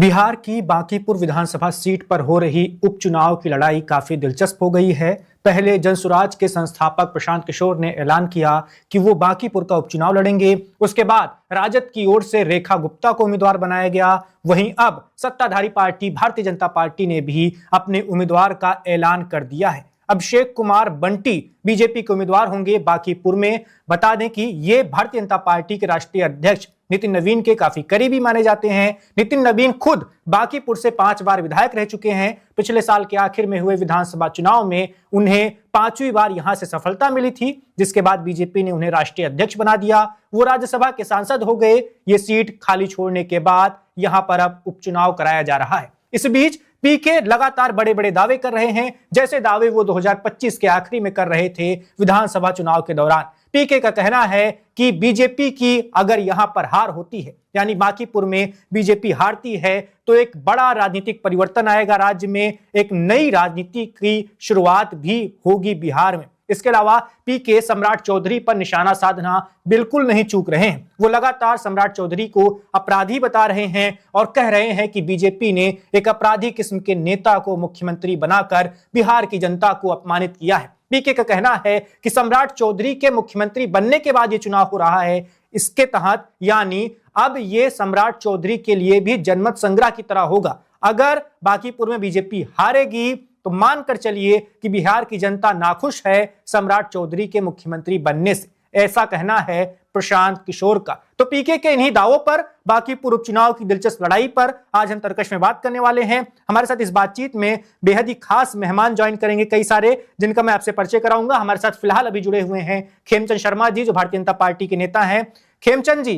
बिहार की बांकीपुर विधानसभा सीट पर हो रही उपचुनाव की लड़ाई काफी दिलचस्प हो गई है। पहले जनसुराज के संस्थापक प्रशांत किशोर ने ऐलान किया कि वो बांकीपुर का उपचुनाव लड़ेंगे। उसके बाद राजद की ओर से रेखा गुप्ता को उम्मीदवार बनाया गया। वहीं अब सत्ताधारी पार्टी भारतीय जनता पार्टी ने भी अपने उम्मीदवार का ऐलान कर दिया है। अभिषेक कुमार बंटी बीजेपी के उम्मीदवार होंगे बांकीपुर में। बता दें कि ये भारतीय जनता पार्टी के राष्ट्रीय अध्यक्ष नितिन नवीन के काफी करीबी माने जाते हैं। नितिन नवीन खुद बांकीपुर से 5 बार विधायक रह चुके हैं। पिछले साल के आखिर में हुए विधानसभा चुनाव में उन्हें 5वीं बार यहां से सफलता मिली थी, जिसके बाद बीजेपी ने उन्हें राष्ट्रीय अध्यक्ष बना दिया। वो राज्यसभा के सांसद हो गए। ये सीट खाली छोड़ने के बाद यहां पर अब उपचुनाव कराया जा रहा है। इस बीच पीके लगातार बड़े बड़े दावे कर रहे हैं, जैसे दावे वो 2025 के आखिरी में कर रहे थे विधानसभा चुनाव के दौरान। पीके का कहना है कि बीजेपी की अगर यहां पर हार होती है, यानी बांकीपुर में बीजेपी हारती है, तो एक बड़ा राजनीतिक परिवर्तन आएगा राज्य में, एक नई राजनीति की शुरुआत भी होगी बिहार में। इसके अलावा पीके सम्राट चौधरी पर निशाना साधना बिल्कुल नहीं चूक रहे हैं। वो लगातार सम्राट चौधरी को अपराधी बता रहे हैं और कह रहे हैं कि बीजेपी ने एक अपराधी किस्म के नेता को मुख्यमंत्री बनाकर बिहार की जनता को अपमानित किया है। पीके का कहना है कि सम्राट चौधरी के मुख्यमंत्री बनने के बाद ये चुनाव हो रहा है। इसके तहत यानी अब ये सम्राट चौधरी के लिए भी जनमत संग्रह की तरह होगा। अगर बांकीपुर में बीजेपी हारेगी तो मानकर चलिए कि बिहार की जनता नाखुश है सम्राट चौधरी के मुख्यमंत्री बनने से। ऐसा कहना है प्रशांत किशोर का। तो पीके के इन्हीं दावों पर, बांकीपुर उपचुनाव की दिलचस्प लड़ाई पर आज हम तर्कश में बात करने वाले हैं। हमारे साथ इस बातचीत में बेहद ही खास मेहमान ज्वाइन करेंगे, कई सारे, जिनका मैं आपसे परिचय कराऊंगा। हमारे साथ फिलहाल अभी जुड़े हुए हैं खेमचंद शर्मा जी, जो भारतीय जनता पार्टी के नेता हैं। खेमचंद जी,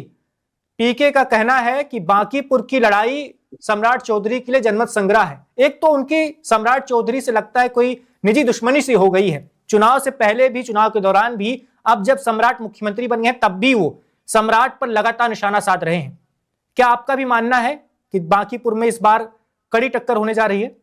पीके का कहना है कि बांकीपुर की लड़ाई सम्राट चौधरी के लिए जनमत संग्रह है। एक तो उनकी सम्राट चौधरी से लगता है कोई निजी दुश्मनी सी हो गई है, चुनाव से पहले भी, चुनाव के दौरान भी। अब जब सम्राट मुख्यमंत्री बन गए तब भी वो सम्राट पर लगातार निशाना साध रहे हैं। क्या आपका भी मानना है कि बांकीपुर में इस बार कड़ी टक्कर होने जा रही है?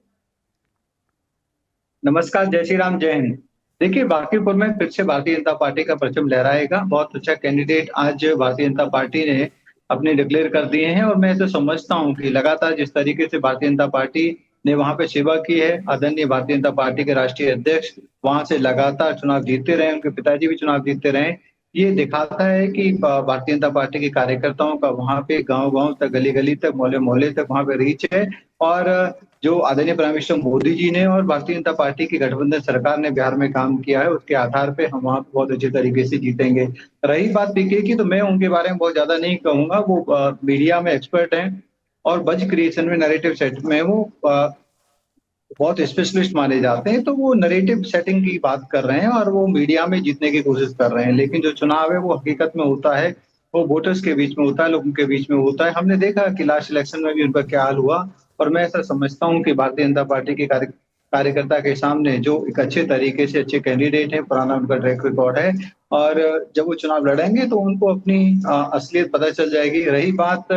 नमस्कार, जय श्री राम, जय हिंद। देखिए, बांकीपुर में फिर से भारतीय जनता पार्टी का परचम लहराएगा। बहुत अच्छा कैंडिडेट आज भारतीय जनता पार्टी ने अपने डिक्लेयर कर दिए हैं और मैं ऐसे समझता हूं कि लगातार जिस तरीके से भारतीय जनता पार्टी ने वहां पे सेवा की है, आदरणीय भारतीय जनता पार्टी के राष्ट्रीय अध्यक्ष वहां से लगातार चुनाव जीतते रहे, उनके पिताजी भी चुनाव जीतते रहे। ये दिखाता है कि भारतीय जनता पार्टी के कार्यकर्ताओं का वहां पे गांव गांव तक, गली गली तक, मोहल्ले मोहल्ले तक वहां पे रीच है। और जो आदरणीय प्राइम मिनिस्टर मोदी जी ने और भारतीय जनता पार्टी की गठबंधन सरकार ने बिहार में काम किया है, उसके आधार पे हम वहां बहुत अच्छे तरीके से जीतेंगे। रही बात पीके की, तो मैं उनके बारे में बहुत ज्यादा नहीं कहूंगा। वो मीडिया में एक्सपर्ट हैं और बज क्रिएशन में, नैरेटिव सेट में वो बहुत स्पेशलिस्ट माने जाते हैं। तो वो नैरेटिव सेटिंग की बात कर रहे हैं और वो मीडिया में जीतने की कोशिश कर रहे हैं, लेकिन जो चुनाव है वो हकीकत में होता है, वो वोटर्स के बीच में होता है, लोगों के बीच में होता है। हमने देखा कि लास्ट इलेक्शन में भी उनका क्या हाल हुआ। और मैं ऐसा समझता हूँ कि भारतीय जनता पार्टी के कार्यकर्ता के सामने जो एक अच्छे तरीके से अच्छे कैंडिडेट है, पुराना उनका ट्रैक रिकॉर्ड है, और जब वो चुनाव लड़ेंगे तो उनको अपनी असलियत पता चल जाएगी। रही बात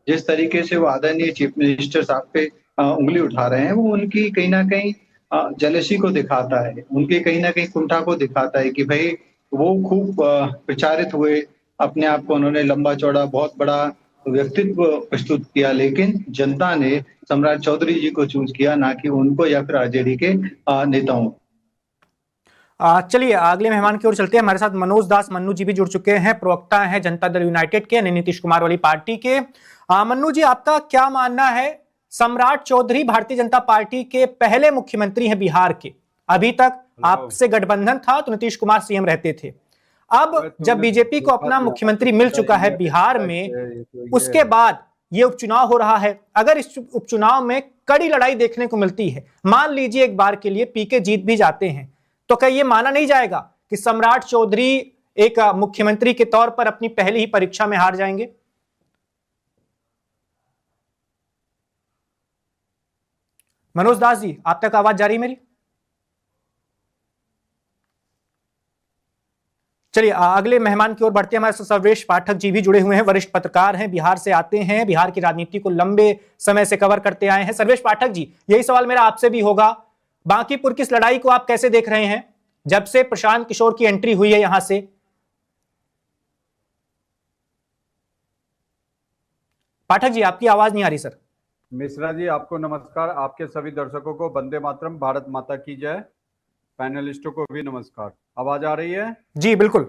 जिस तरीके से वो आदरणीय चीफ मिनिस्टर साहब पे उंगली उठा रहे हैं, वो उनकी कहीं ना कहीं जेलसी को दिखाता है, उनके कहीं ना कहीं कुंठा को दिखाता है कि भाई वो खूब प्रचारित हुए, अपने आप को उन्होंने लंबा चौड़ा बहुत बड़ा व्यक्तित्व प्रस्तुत किया, लेकिन जनता ने सम्राट चौधरी जी को चूज किया, ना कि उनको या फिर आरजेडी के नेताओं। चलिए अगले मेहमान की ओर चलते हैं। हमारे साथ मनोज दास मन्नू जी भी जुड़ चुके हैं, प्रवक्ता हैं जनता दल यूनाइटेड के, नीतीश कुमार वाली पार्टी के। मन्नू जी, आपका क्या मानना है? सम्राट चौधरी भारतीय जनता पार्टी के पहले मुख्यमंत्री हैं बिहार के। अभी तक आपसे गठबंधन था तो नीतीश कुमार सीएम रहते थे। अब जब बीजेपी को अपना मुख्यमंत्री मिल चुका है बिहार में, उसके बाद ये उपचुनाव हो रहा है। अगर इस उपचुनाव में कड़ी लड़ाई देखने को मिलती है, मान लीजिए एक बार के लिए पीके जीत भी जाते हैं, तो क्या ये माना नहीं जाएगा कि सम्राट चौधरी एक मुख्यमंत्री के तौर पर अपनी पहली ही परीक्षा में हार जाएंगे? मनोज दास जी, आप तक आवाज जा रही मेरी? चलिए अगले मेहमान की ओर बढ़ते हैं। हमारे साथ सर्वेश पाठक जी भी जुड़े हुए हैं, वरिष्ठ पत्रकार हैं, बिहार से आते हैं, बिहार की राजनीति को लंबे समय से कवर करते आए हैं। सर्वेश पाठक जी, यही सवाल मेरा आपसे भी होगा, बांकीपुर की इस लड़ाई को आप कैसे देख रहे हैं जब से प्रशांत किशोर की एंट्री हुई है यहां से? पाठक जी, आपकी आवाज नहीं आ रही सर। मिश्रा जी, आपको नमस्कार। आपके सभी दर्शकों को वंदे मातरम, भारत माता की जय। पैनलिस्टों को भी नमस्कार। आवाज आ रही है? जी बिल्कुल।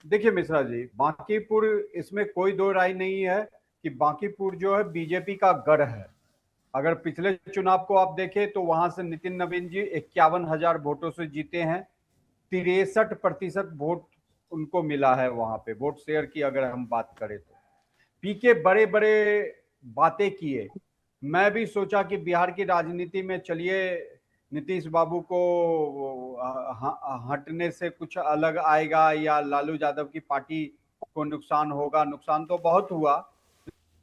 देखिए मिश्रा जी, बांकीपुर, इसमें कोई दो राय नहीं है कि बांकीपुर जो है बीजेपी का गढ़ है। अगर पिछले चुनाव को आप देखें तो वहां से नितिन नवीन जी 51,000 वोटों से जीते हैं। 63% वोट उनको मिला है वहां पे, वोट शेयर की अगर हम बात करें तो। पीके बड़े बड़े बातें किए। मैं भी सोचा कि बिहार की राजनीति में चलिए नीतीश बाबू को हटने से कुछ अलग आएगा या लालू यादव की पार्टी को नुकसान होगा। नुकसान तो बहुत हुआ,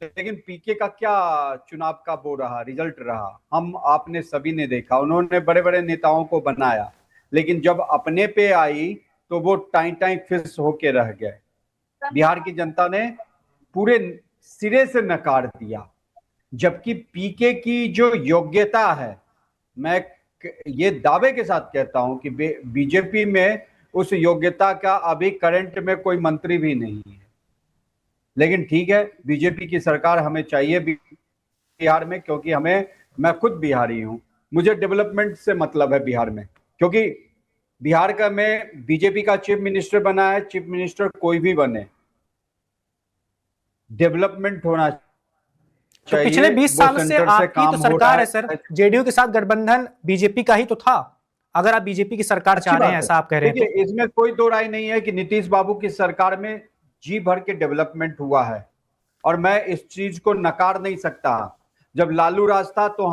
लेकिन पीके का क्या चुनाव का वो रहा, रिजल्ट रहा, हम आपने सभी ने देखा। उन्होंने बड़े बड़े नेताओं को बनाया, लेकिन जब अपने पे आई तो वो टाई टाई फिस होके रह गए। बिहार की जनता ने पूरे सिरे से नकार दिया। जबकि पीके की जो योग्यता है, मैं ये दावे के साथ कहता हूं कि बीजेपी में उस योग्यता का अभी करंट में कोई मंत्री भी नहीं है। लेकिन ठीक है, बीजेपी की सरकार हमें चाहिए बिहार में, क्योंकि मैं खुद बिहारी हूं। मुझे डेवलपमेंट से मतलब है बिहार में, क्योंकि बिहार का मैं बीजेपी का चीफ मिनिस्टर बना है। चीफ मिनिस्टर कोई भी बने, डेवलपमेंट होना तो पिछले 20 साल से आपकी तो सरकार है सर, जेडीयू के साथ गठबंधन बीजेपी का ही तो था। अगर आप बीजेपी की सरकार चाह रहे हैं, ऐसा आप कह रहे हैं, देखिए इसमें कोई दो राय नहीं है कि नीतीश बाबू की सरकार में जी भर के डेवलपमेंट हुआ है, और मैं इस चीज को नकार नहीं सकता। जब लालू राज था तो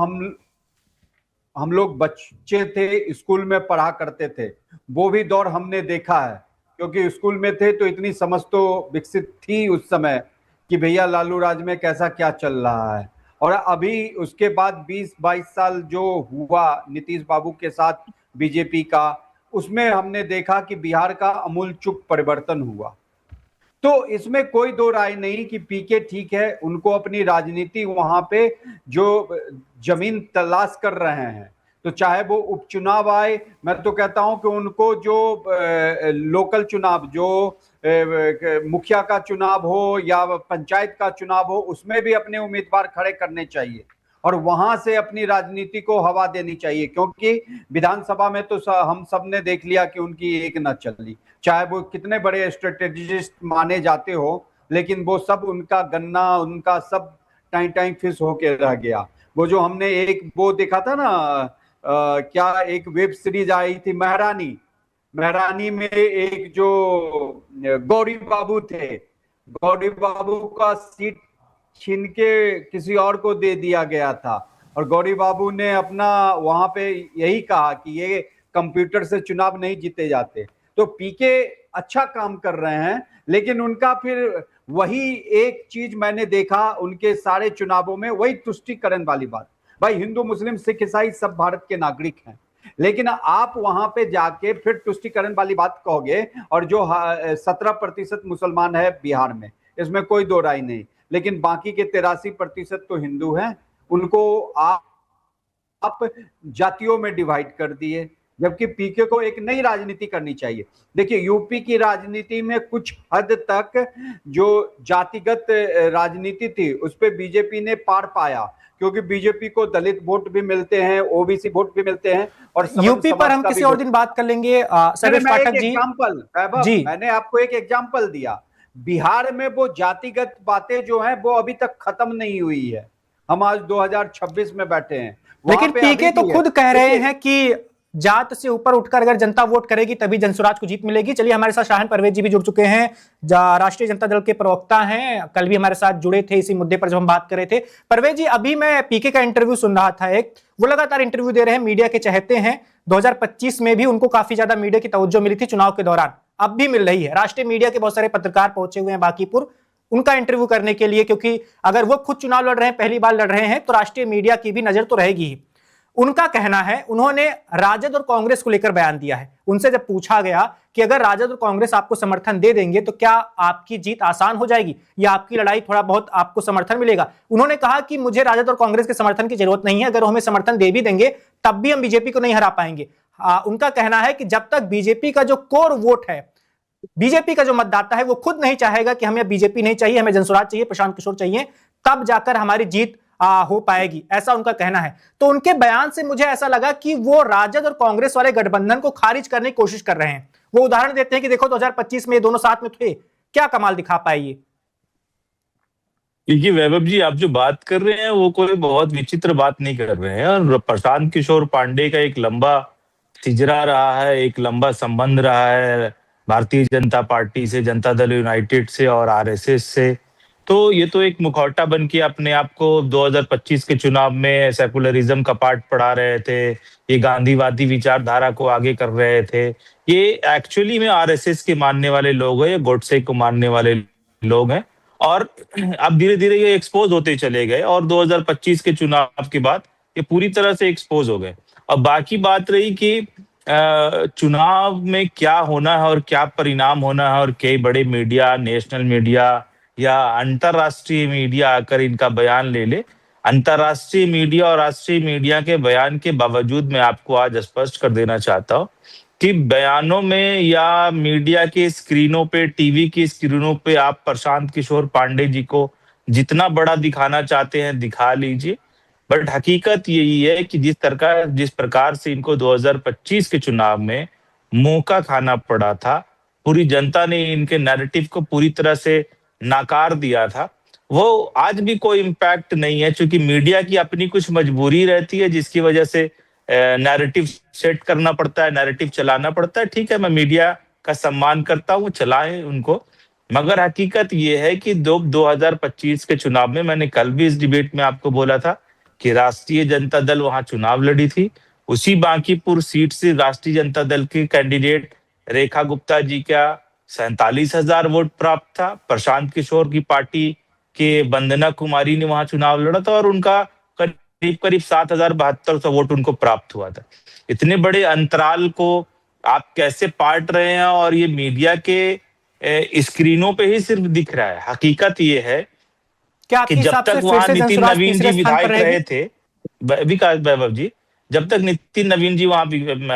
हम लोग बच्चे थे, स्कूल में पढ़ा करते थे, वो भी दौर हमने देखा है। क्योंकि स्कूल में थे तो इतनी समझ तो विकसित थी उस समय कि भैया लालू राज में कैसा क्या चल रहा है। और अभी उसके बाद 20-22 साल जो हुआ नीतीश बाबू के साथ बीजेपी का, उसमें हमने देखा कि बिहार का अमूलचूल परिवर्तन हुआ। तो इसमें कोई दो राय नहीं कि पीके ठीक है, उनको अपनी राजनीति वहां पे जो जमीन तलाश कर रहे हैं, तो चाहे वो उपचुनाव आए, मैं तो कहता हूं कि उनको जो लोकल चुनाव, जो मुखिया का चुनाव हो या पंचायत का चुनाव हो, उसमें भी अपने उम्मीदवार खड़े करने चाहिए और वहां से अपनी राजनीति को हवा देनी चाहिए। क्योंकि विधानसभा में तो हम सब ने देख लिया कि उनकी एक न चली, चाहे वो कितने बड़े स्ट्रेटेजिस्ट माने जाते हो, लेकिन वो सब उनका गन्ना, उनका सब टाइम टाइम फिश होके रह गया। वो जो हमने एक वो देखा था ना, क्या एक वेब सीरीज आई थी महारानी, महारानी में एक जो गौरी बाबू थे, गौरी बाबू का सीट छीन के किसी और को दे दिया गया था, और गौरी बाबू ने अपना वहां पे यही कहा कि ये कंप्यूटर से चुनाव नहीं जीते जाते। तो पीके अच्छा काम कर रहे हैं, लेकिन उनका फिर वही एक चीज मैंने देखा उनके सारे चुनावों में, वही तुष्टिकरण वाली बात। भाई हिंदू मुस्लिम सिख ईसाई सब भारत के नागरिक हैं, लेकिन आप वहां पे जाके फिर तुष्टिकरण वाली बात कहोगे। और जो 17% मुसलमान है बिहार में, इसमें कोई दो राय नहीं, लेकिन बाकी के 83% तो हिंदू हैं। उनको आप जातियों में डिवाइड कर दिए, जबकि पीके को एक नई राजनीति करनी चाहिए। देखिए यूपी की राजनीति में कुछ हद तक जो जातिगत राजनीति थी उस पर बीजेपी ने पार पाया, क्योंकि बीजेपी को दलित वोट भी मिलते हैं, ओबीसी वोट भी मिलते हैं। और यूपी पर हम किसी और दिन बात कर लेंगे। सर्वेश पाठक जी, जी मैंने आपको एक एग्जांपल दिया। बिहार में वो जातिगत बातें जो हैं वो अभी तक खत्म नहीं हुई है। हम आज 2026 में बैठे हैं, लेकिन पीके तो खुद कह रहे हैं कि जात से ऊपर उठकर अगर जनता वोट करेगी तभी जनसुराज को जीत मिलेगी। चलिए, हमारे साथ शाहन परवेज जी भी जुड़ चुके हैं, राष्ट्रीय जनता दल के प्रवक्ता हैं, कल भी हमारे साथ जुड़े थे इसी मुद्दे पर जब हम बात कर रहे थे। परवेज जी, अभी मैं पीके का इंटरव्यू सुन रहा था, एक वो लगातार इंटरव्यू दे रहे हैं, मीडिया के चहेते हैं। 2025 में भी उनको काफी ज्यादा मीडिया की तवज्जो मिली थी चुनाव के दौरान, अब भी मिल रही है। राष्ट्रीय मीडिया के बहुत सारे पत्रकार पहुंचे हुए हैं बांकीपुर उनका इंटरव्यू करने के लिए, क्योंकि अगर वो खुद चुनाव लड़ रहे हैं, पहली बार लड़ रहे हैं, तो राष्ट्रीय मीडिया की भी नजर तो रहेगी ही। उनका कहना है, उन्होंने राजद और कांग्रेस को लेकर बयान दिया है। उनसे जब पूछा गया कि अगर राजद और कांग्रेस आपको समर्थन दे देंगे तो क्या आपकी जीत आसान हो जाएगी या आपकी लड़ाई थोड़ा बहुत आपको समर्थन मिलेगा, उन्होंने कहा कि मुझे राजद और कांग्रेस के समर्थन की जरूरत नहीं है, अगर हमें समर्थन दे भी देंगे तब भी हम बीजेपी को नहीं हरा पाएंगे। उनका कहना है कि जब तक बीजेपी का जो कोर वोट है, बीजेपी का जो मतदाता है, वो खुद नहीं चाहेगा कि हमें बीजेपी नहीं चाहिए, हमें जनसुराज चाहिए, प्रशांत किशोर चाहिए, तब जाकर हमारी जीत हो पाएगी, ऐसा उनका कहना है। तो उनके बयान से मुझे ऐसा लगा कि वो राजद और कांग्रेस वाले गठबंधन को खारिज करने की कोशिश कर रहे हैं। वो उदाहरण देते हैं कि देखो 2025 में ये दोनों साथ में थे, क्या कमाल दिखा पाए ये। देखिए वैभव जी, आप जो बात कर रहे हैं वो कोई बहुत विचित्र बात नहीं कर रहे हैं। और प्रशांत किशोर पांडे का एक लंबा हिजरा रहा है, एक लंबा संबंध रहा है भारतीय जनता पार्टी से, जनता दल यूनाइटेड से और आरएसएस से। तो ये तो एक मुखौटा बन के अपने आप को 2025 के चुनाव में सेकुलरिज्म का पाठ पढ़ा रहे थे, ये गांधीवादी विचारधारा को आगे कर रहे थे। ये एक्चुअली में आरएसएस के मानने वाले लोग हैं, ये गोडसे को मानने वाले लोग हैं। और अब धीरे धीरे ये एक्सपोज होते चले गए और 2025 के चुनाव के बाद ये पूरी तरह से एक्सपोज हो गए। अब बाकी बात रही कि चुनाव में क्या होना है और क्या परिणाम होना है, और कई बड़े मीडिया, नेशनल मीडिया या अंतरराष्ट्रीय मीडिया आकर इनका बयान ले ले। अंतरराष्ट्रीय मीडिया और राष्ट्रीय मीडिया के बयान के बावजूद मैं आपको आज स्पष्ट कर देना चाहता हूं कि बयानों में या मीडिया के स्क्रीनों पे, टीवी की स्क्रीनों पे आप प्रशांत किशोर पांडे जी को जितना बड़ा दिखाना चाहते हैं दिखा लीजिए, बट हकीकत यही है कि जिस प्रकार से इनको 2025 के चुनाव में मौका खाना पड़ा था, पूरी जनता ने इनके नैरेटिव को पूरी तरह से नाकार दिया था, वो आज भी कोई इम्पैक्ट नहीं है। क्योंकि मीडिया की अपनी कुछ मजबूरी रहती है जिसकी वजह से नैरेटिव सेट करना पड़ता है, नैरेटिव चलाना पड़ता है। ठीक है, मैं मीडिया का सम्मान करता हूँ, चलाएं उनको। मगर हकीकत ये है कि 2025 के चुनाव में, मैंने कल भी इस डिबेट में आपको बोला था कि राष्ट्रीय जनता दल वहां चुनाव लड़ी थी। उसी बांकीपुर सीट से राष्ट्रीय जनता दल के कैंडिडेट रेखा गुप्ता जी का 47,000 वोट प्राप्त था। प्रशांत किशोर की पार्टी के वंदना कुमारी ने वहां चुनाव लड़ा था और उनका करीब करीब 7,072 वोट उनको प्राप्त हुआ था। इतने बड़े अंतराल को आप कैसे पाट रहे हैं, और ये मीडिया के स्क्रीनों पे ही सिर्फ दिख रहा है। हकीकत ये है क्या कि जब तक वहां नितिन नवीन जी विधायक रहे थे, विकास वैभव जी, जब तक नितिन नवीन जी वहां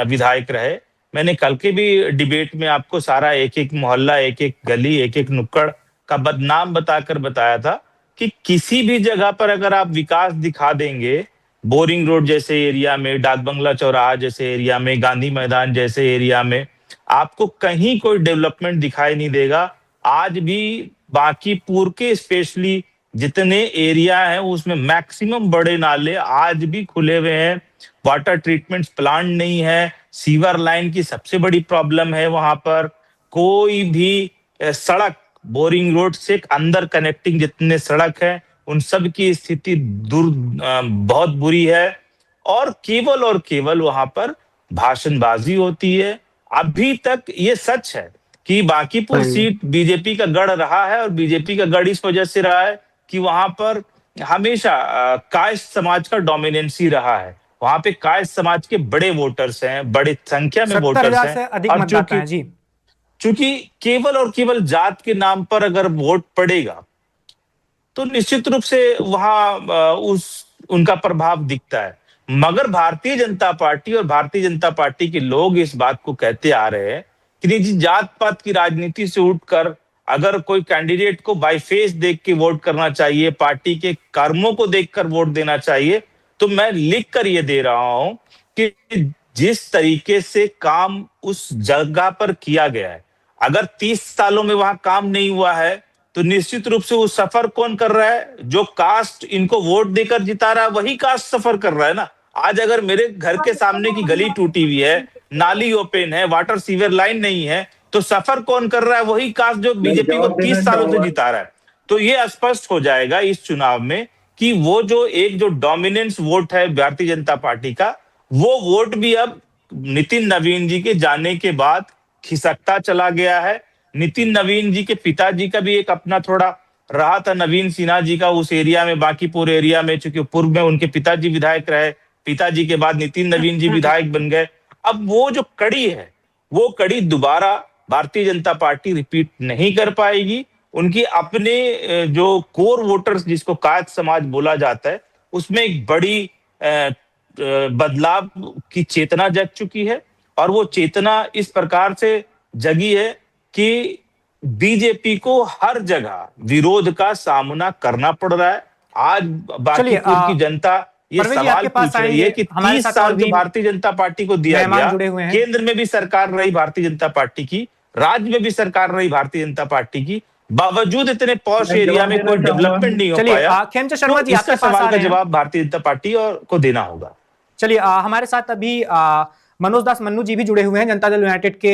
विधायक रहे, मैंने कल के भी डिबेट में आपको सारा एक एक मोहल्ला, एक एक गली, एक एक नुक्कड़ का बदनाम बताकर बताया था कि किसी भी जगह पर अगर आप विकास दिखा देंगे, बोरिंग रोड जैसे एरिया में, डाक बंगला चौराहा जैसे एरिया में, गांधी मैदान जैसे एरिया में, आपको कहीं कोई डेवलपमेंट दिखाई नहीं देगा। आज भी बांकीपुर के स्पेशली जितने एरिया हैं उसमें मैक्सिमम बड़े नाले आज भी खुले हुए हैं, वाटर ट्रीटमेंट प्लांट नहीं है, सीवर लाइन की सबसे बड़ी प्रॉब्लम है वहां पर। कोई भी सड़क, बोरिंग रोड से अंदर कनेक्टिंग जितने सड़क है उन सब की स्थिति बहुत बुरी है। और केवल वहां पर भाषणबाजी होती है। अभी तक ये सच है कि बांकीपुर सीट बीजेपी का गढ़ रहा है, और बीजेपी का गढ़ इस वजह से रहा है कि वहां पर हमेशा कायस्थ समाज का डोमिनेंसी रहा है। वहां पे कायस्थ समाज के बड़े वोटर्स हैं, बड़ी संख्या में वोटर्स हैं। और चूंकि केवल जात के नाम पर अगर वोट पड़ेगा तो निश्चित रूप से वहां उनका प्रभाव दिखता है। मगर भारतीय जनता पार्टी और भारतीय जनता पार्टी के लोग इस बात को कहते आ रहे हैं कि नहीं जी, जात पात की राजनीति से उठकर अगर कोई कैंडिडेट को बाय फेस देख के वोट करना चाहिए, पार्टी के कर्मों को देखकर वोट देना चाहिए, तो मैं लिख कर ये दे रहा हूं कि जिस तरीके से काम उस जगह पर किया गया है, अगर 30 सालों में वहां काम नहीं हुआ है तो निश्चित रूप से वो सफर कौन कर रहा है? जो कास्ट इनको वोट देकर जिता रहा है वही कास्ट सफर कर रहा है ना। आज अगर मेरे घर के सामने की गली टूटी हुई है, नाली ओपन है, वाटर सीवर लाइन नहीं है, तो सफर कौन कर रहा है? वही कास्ट जो बीजेपी को 30 सालों से जिता रहा है। तो ये स्पष्ट हो जाएगा इस चुनाव में कि वो जो डोमिनेंस वोट है भारतीय जनता पार्टी का, वो वोट भी अब नितिन नवीन जी के जाने के बाद खिसकता चला गया है। नितिन नवीन जी के पिताजी का भी एक अपना थोड़ा रहा था, नवीन सिन्हा जी का उस एरिया में, बांकीपुर एरिया में, चूंकि पूर्व में उनके पिताजी विधायक रहे, पिताजी के बाद नितिन नवीन जी विधायक बन गए। अब वो जो कड़ी है, वो कड़ी दोबारा भारतीय जनता पार्टी रिपीट नहीं कर पाएगी। उनकी अपने जो कोर वोटर्स जिसको कायस्थ समाज बोला जाता है, उसमें एक बड़ी बदलाव की चेतना जग चुकी है। और वो चेतना इस प्रकार से जगी है कि बीजेपी को हर जगह विरोध का सामना करना पड़ रहा है। आज बांकीपुर की जनता ये सवाल पूछ रही है कि 30 साल जो भारतीय जनता पार्टी को दिया गया, केंद्र में भी सरकार रही भारतीय जनता पार्टी की, राज्य में भी सरकार रही भारतीय जनता पार्टी की, बावजूद इतने पॉश एरिया में कोई डेवलपमेंट नहीं हो पाया। खेमचंद शर्मा जी, इसका सवाल का जवाब भारतीय जनता पार्टी को देना होगा। चलिए, हमारे साथ अभी मनोज दास मन्नू जी भी जुड़े हुए हैं, जनता दल यूनाइटेड के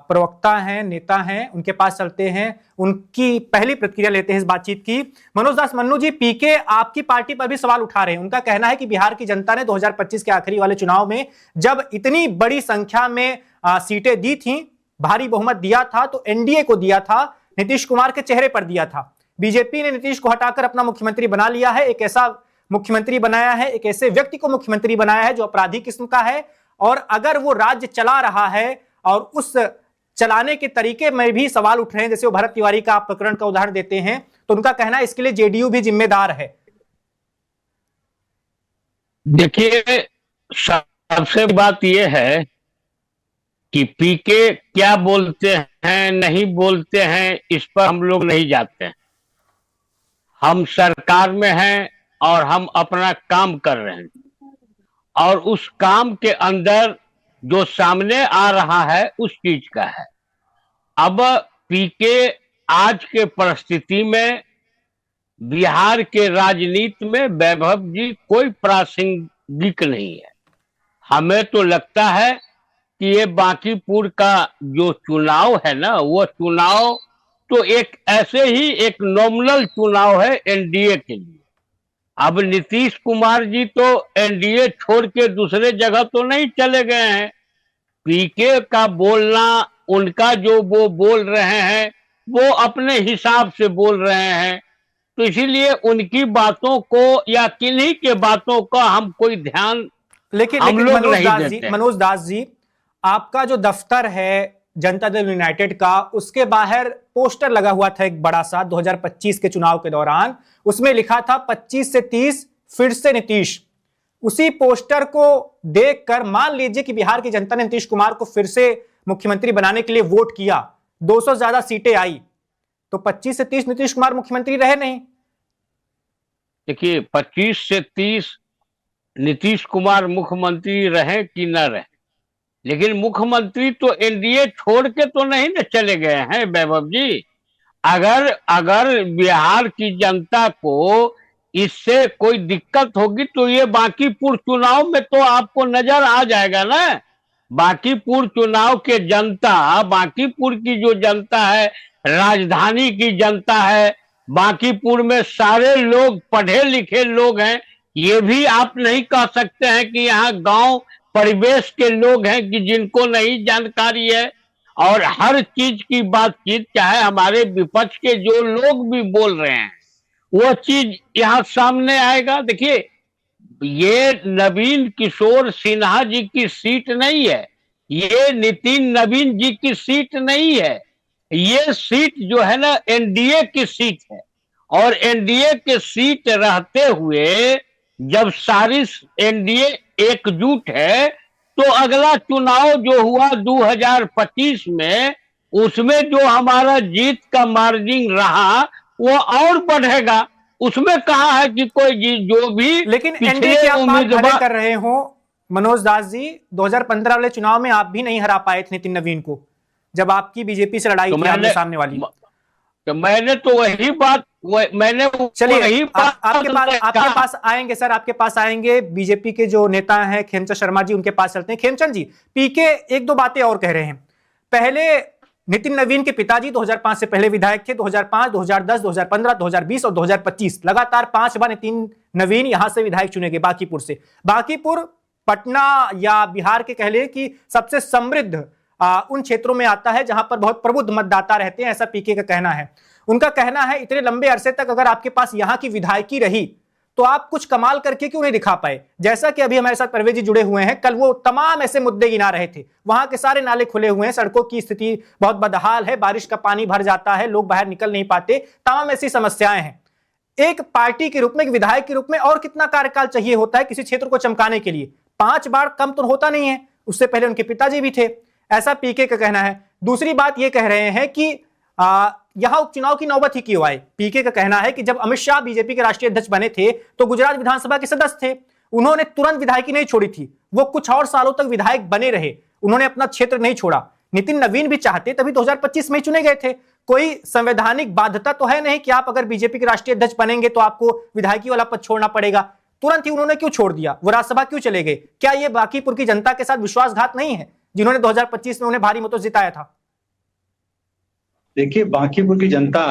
प्रवक्ता हैं, नेता हैं, उनके पास चलते हैं, उनकी पहली प्रतिक्रिया लेते हैं इस बातचीत की। मनोज दास मन्नू जी, पीके आपकी पार्टी पर भी सवाल उठा रहे हैं। उनका कहना है कि बिहार की जनता ने 2025 के आखिरी वाले चुनाव में जब इतनी बड़ी संख्या में सीटें दी थी, भारी बहुमत दिया था, तो एनडीए को दिया था, नीतीश कुमार के चेहरे पर दिया था। बीजेपी ने नीतीश को हटाकर अपना मुख्यमंत्री बना लिया है, एक ऐसा मुख्यमंत्री बनाया है, एक ऐसे व्यक्ति को मुख्यमंत्री बनाया है जो अपराधी किस्म का है, और अगर वो राज्य चला रहा है और उस चलाने के तरीके में भी सवाल उठ रहे हैं, जैसे वो भरत तिवारी का आप प्रकरण का उदाहरण देते हैं, तो उनका कहना है इसके लिए जेडीयू भी जिम्मेदार है। देखिए, सबसे बात यह है कि पीके क्या बोलते हैं नहीं बोलते हैं, इस पर हम लोग नहीं जाते हैं। हम सरकार में हैं और हम अपना काम कर रहे हैं, और उस काम के अंदर जो सामने आ रहा है उस चीज का है। अब पीके आज के परिस्थिति में बिहार के राजनीति में वैभव जी कोई प्रासंगिक नहीं है। हमें तो लगता है कि ये बांकीपुर का जो चुनाव है ना, वो चुनाव तो एक ऐसे ही एक नॉमिनल चुनाव है एनडीए के लिए। अब नीतीश कुमार जी तो एनडीए छोड़ के दूसरे जगह तो नहीं चले गए हैं। पीके का बोलना, उनका जो वो बोल रहे हैं वो अपने हिसाब से बोल रहे हैं, तो इसीलिए उनकी बातों को या किन्हीं के बातों का हम कोई ध्यान लेकिन मनोज दास जी, आपका जो दफ्तर है जनता दल यूनाइटेड का, उसके बाहर पोस्टर लगा हुआ था एक बड़ा सा 2025 के चुनाव के दौरान, उसमें लिखा था 25 से 30 फिर से नीतीश। उसी पोस्टर को देखकर मान लीजिए कि बिहार की जनता ने नीतीश कुमार को फिर से मुख्यमंत्री बनाने के लिए वोट किया, 200 ज्यादा सीटें आई, तो 25 से 30 नीतीश कुमार मुख्यमंत्री रहे नहीं। देखिए, 25 से 30 नीतीश कुमार मुख्यमंत्री रहे कि न रहे, लेकिन मुख्यमंत्री तो एनडीए छोड़ के तो नहीं न चले गए हैं वैभव जी। अगर बिहार की जनता को इससे कोई दिक्कत होगी तो ये बांकीपुर चुनाव में तो आपको नजर आ जाएगा ना। बांकीपुर चुनाव के जनता, बांकीपुर की जो जनता है, राजधानी की जनता है, बांकीपुर में सारे लोग पढ़े लिखे लोग हैं। ये भी आप नहीं कह सकते हैं कि यहाँ गांव परिवेश के लोग हैं कि जिनको नहीं जानकारी है। और हर चीज की बातचीत, चाहे हमारे विपक्ष के जो लोग भी बोल रहे हैं, वो चीज यहाँ सामने आएगा। देखिए, ये नवीन किशोर सिन्हा जी की सीट नहीं है, ये नितिन नवीन जी की सीट नहीं है, ये सीट जो है ना एनडीए की सीट है। और एनडीए के सीट रहते हुए जब सारी एनडीए एकजुट है, तो अगला चुनाव जो हुआ 2025 में, उसमें जो हमारा जीत का मार्जिन रहा वो और बढ़ेगा। उसमें कहा है कि कोई जीत जो भी, लेकिन एनडीए की आप बात खड़े कर रहे हो मनोज दास जी, 2015 वाले चुनाव में आप भी नहीं हरा पाए थे नितिन नवीन को, जब आपकी बीजेपी से लड़ाई की सामने वाली। तो मैंने तो वही बात, मैंने चलिए आपके पास आएंगे सर, आपके पास आएंगे। बीजेपी के जो नेता हैं खेमचंद शर्मा जी, उनके पास चलते हैं। खेमचंद जी, पीके एक दो बातें और कह रहे हैं। पहले नितिन नवीन के पिताजी 2005 से पहले विधायक थे, 2005, 2010, 2015, 2020 और 2025 लगातार 5 बार नितिन नवीन यहां से विधायक चुने गए बांकीपुर से। बांकीपुर पटना या बिहार के कह ले कि सबसे समृद्ध उन क्षेत्रों में आता है जहां पर बहुत प्रबुद्ध मतदाता रहते हैं, ऐसा पीके का कहना है। उनका कहना है इतने लंबे अरसे तक अगर आपके पास यहां की विधायकी रही तो आप कुछ कमाल करके क्यों नहीं दिखा पाए। जैसा कि अभी हमारे साथ परवेज जी जुड़े हुए हैं, कल वो तमाम ऐसे मुद्दे गिना रहे थे। वहां के सारे नाले खुले हुए हैं, सड़कों की स्थिति बहुत बदहाल है, बारिश का पानी भर जाता है, लोग बाहर निकल नहीं पाते, तमाम ऐसी समस्याएं हैं। एक पार्टी के रूप में, एक विधायक के रूप में और कितना कार्यकाल चाहिए होता है किसी क्षेत्र को चमकाने के लिए? 5 बार कम तो होता नहीं है। उससे पहले उनके पिताजी भी थे, ऐसा पीके का कहना है। दूसरी बात ये कह रहे हैं कि यहां उपचुनाव की नौबत ही क्यों आए? पीके का कहना है कि जब अमित शाह बीजेपी के राष्ट्रीय अध्यक्ष बने थे तो गुजरात विधानसभा के सदस्य थे, उन्होंने तुरंत विधायकी नहीं छोड़ी थी, वो कुछ और सालों तक विधायक बने रहे, उन्होंने अपना क्षेत्र नहीं छोड़ा। नितिन नवीन भी चाहते तभी 2025 में चुने गए थे। कोई संवैधानिक बाध्यता तो है नहीं कि आप अगर बीजेपी के राष्ट्रीय अध्यक्ष बनेंगे तो आपको विधायकी वाला पद छोड़ना पड़ेगा। तुरंत ही उन्होंने क्यों छोड़ दिया? वो राज्यसभा क्यों चले गए? क्या ये बांकीपुर की जनता के साथ विश्वासघात नहीं है जिन्होंने 2025 में उन्हें भारी मतों से जिताया था? देखिए, बांकीपुर की जनता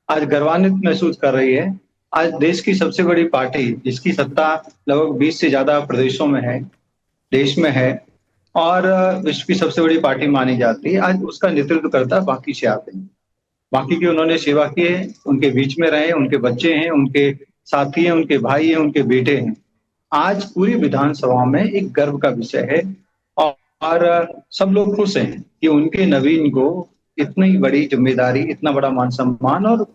आज गर्वान्वित महसूस कर रही है। आज देश की सबसे बड़ी पार्टी जिसकी सत्ता लगभग 20 से ज्यादा प्रदेशों में है, देश में है और विश्व की सबसे बड़ी पार्टी मानी जाती है, आज उसका नेतृत्व करता है बाकी से आते हैं। बाकी की उन्होंने सेवा की है, उनके बीच में रहे, उनके बच्चे हैं, उनके साथी हैं, उनके भाई हैं, उनके बेटे हैं। आज पूरी विधानसभा में एक गर्व का विषय है और सब लोग खुश हैं कि उनके नवीन को इतनी बड़ी जिम्मेदारी, इतना बड़ा मान सम्मान और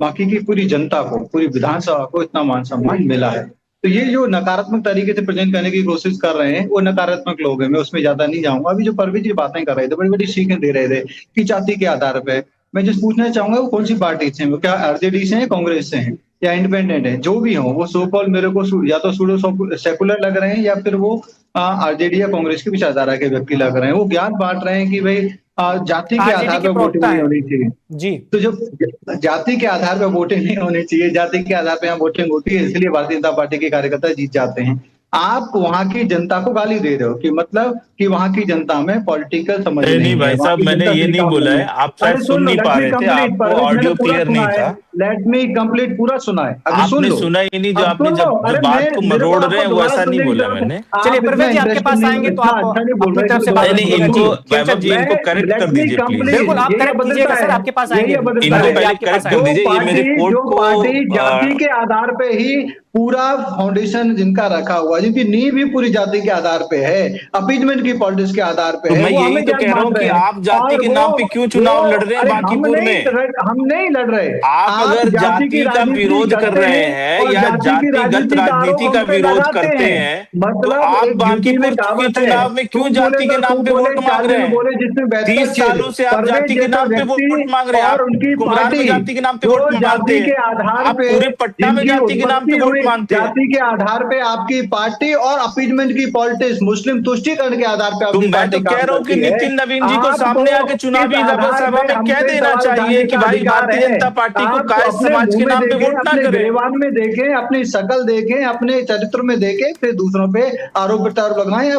बाकी की पूरी जनता को, पूरी विधानसभा को इतना मान सम्मान मिला है। तो ये जो नकारात्मक तरीके से प्रेजेंट करने की कोशिश कर रहे हैं वो नकारात्मक लोग हैं, मैं उसमें ज्यादा नहीं जाऊंगा। अभी जो परवेज जी बातें कर रहे थे, बड़ी बड़ी सीखें दे रहे थे कि जाति के आधार पर, मैं जिस पूछना चाहूंगा वो कौन सी पार्टी से हैं, वो क्या आरजेडी से हैं, कांग्रेस से हैं या इंडिपेंडेंट है, जो भी हो वो सो कॉल मेरे को या तो सूडो सेकुलर लग रहे हैं या फिर वो आरजेडी या कांग्रेस की विचारधारा के व्यक्ति लग रहे हैं। वो ज्ञान बांट रहे हैं कि भाई जाति के आधार पर वोटिंग नहीं होनी चाहिए जी। तो जब जाति के आधार पर वोटिंग नहीं होनी चाहिए, जाति के आधार पर यहाँ वोटिंग होती है, इसलिए भारतीय जनता पार्टी के कार्यकर्ता जीत जाते हैं। आप वहां की जनता को गाली दे रहे हो कि मतलब कि वहां की जनता में पॉलिटिकल समझ नहीं भाई साहब, मैंने ये नहीं बोला है, आप शायद सुन नहीं पा रहे थे, आपको ऑडियो क्लियर नहीं था। लेट मी कंप्लीट, पूरा सुना है, अभी सुन आपने लो। सुना ही नहीं, जो आपने जब बात को मरोड़ रहे हैं वो ऐसा नहीं बोला मैंने। चलिए परवेज जी आपके पास आएंगे तो आप अपनी तरफ से बात नहीं, इनको वैभव जी इनको करेक्ट कर दीजिए प्लीज। बिल्कुल आप करेक्ट कीजिएगा सर, आपके पास आएंगे, इनको पहले करेक्ट कर दीजिए। ये मेरे कोर्ट को जाति के आधार पे ही पूरा फाउंडेशन जिनका रखा हुआ, जिनकी नींव भी पूरी जाति के आधार पे है, अपीजमेंट की पॉलिटिक्स के आधार पे है। मैं यही तो कह रहा हूँ कि आप जाति के नाम पे क्यों चुनाव लड़ रहे हैं बांकीपुर में? हम नहीं लड़ रहे। आप अगर जाति का विरोध कर रहे हैं या जातिगत राजनीति का विरोध करते हैं तो आप बांकीपुर के चुनाव में क्यों जाति के नाम पे वोट मांग रहे हैं? 30 सालों से आप जाति के नाम पे वोट मांग रहे हैं। आप कुम्हार में जाति के नाम पे वोट मांगते हैं, आप पूरे पटना में जाति के नाम पे वोट मांगते हैं। जाति के आधार पे आपकी पार्टी और अपीजमेंट की पॉलिटिक्स, मुस्लिम तुष्टीकरण के आधार पे आपकी मैं तो कह रहा हूँ कि नितिन नवीन जी को सामने आके चुनावी सभा में कह देना चाहिए कि भाई भारतीय जनता पार्टी को कायस्थ समाज के नाम पे वोट ना करें। ग्रेवान में देखें, अपनी शकल देखें, अपने चरित्र में देखें, फिर दूसरों पे आरोप प्रत्यारोप लगाएं।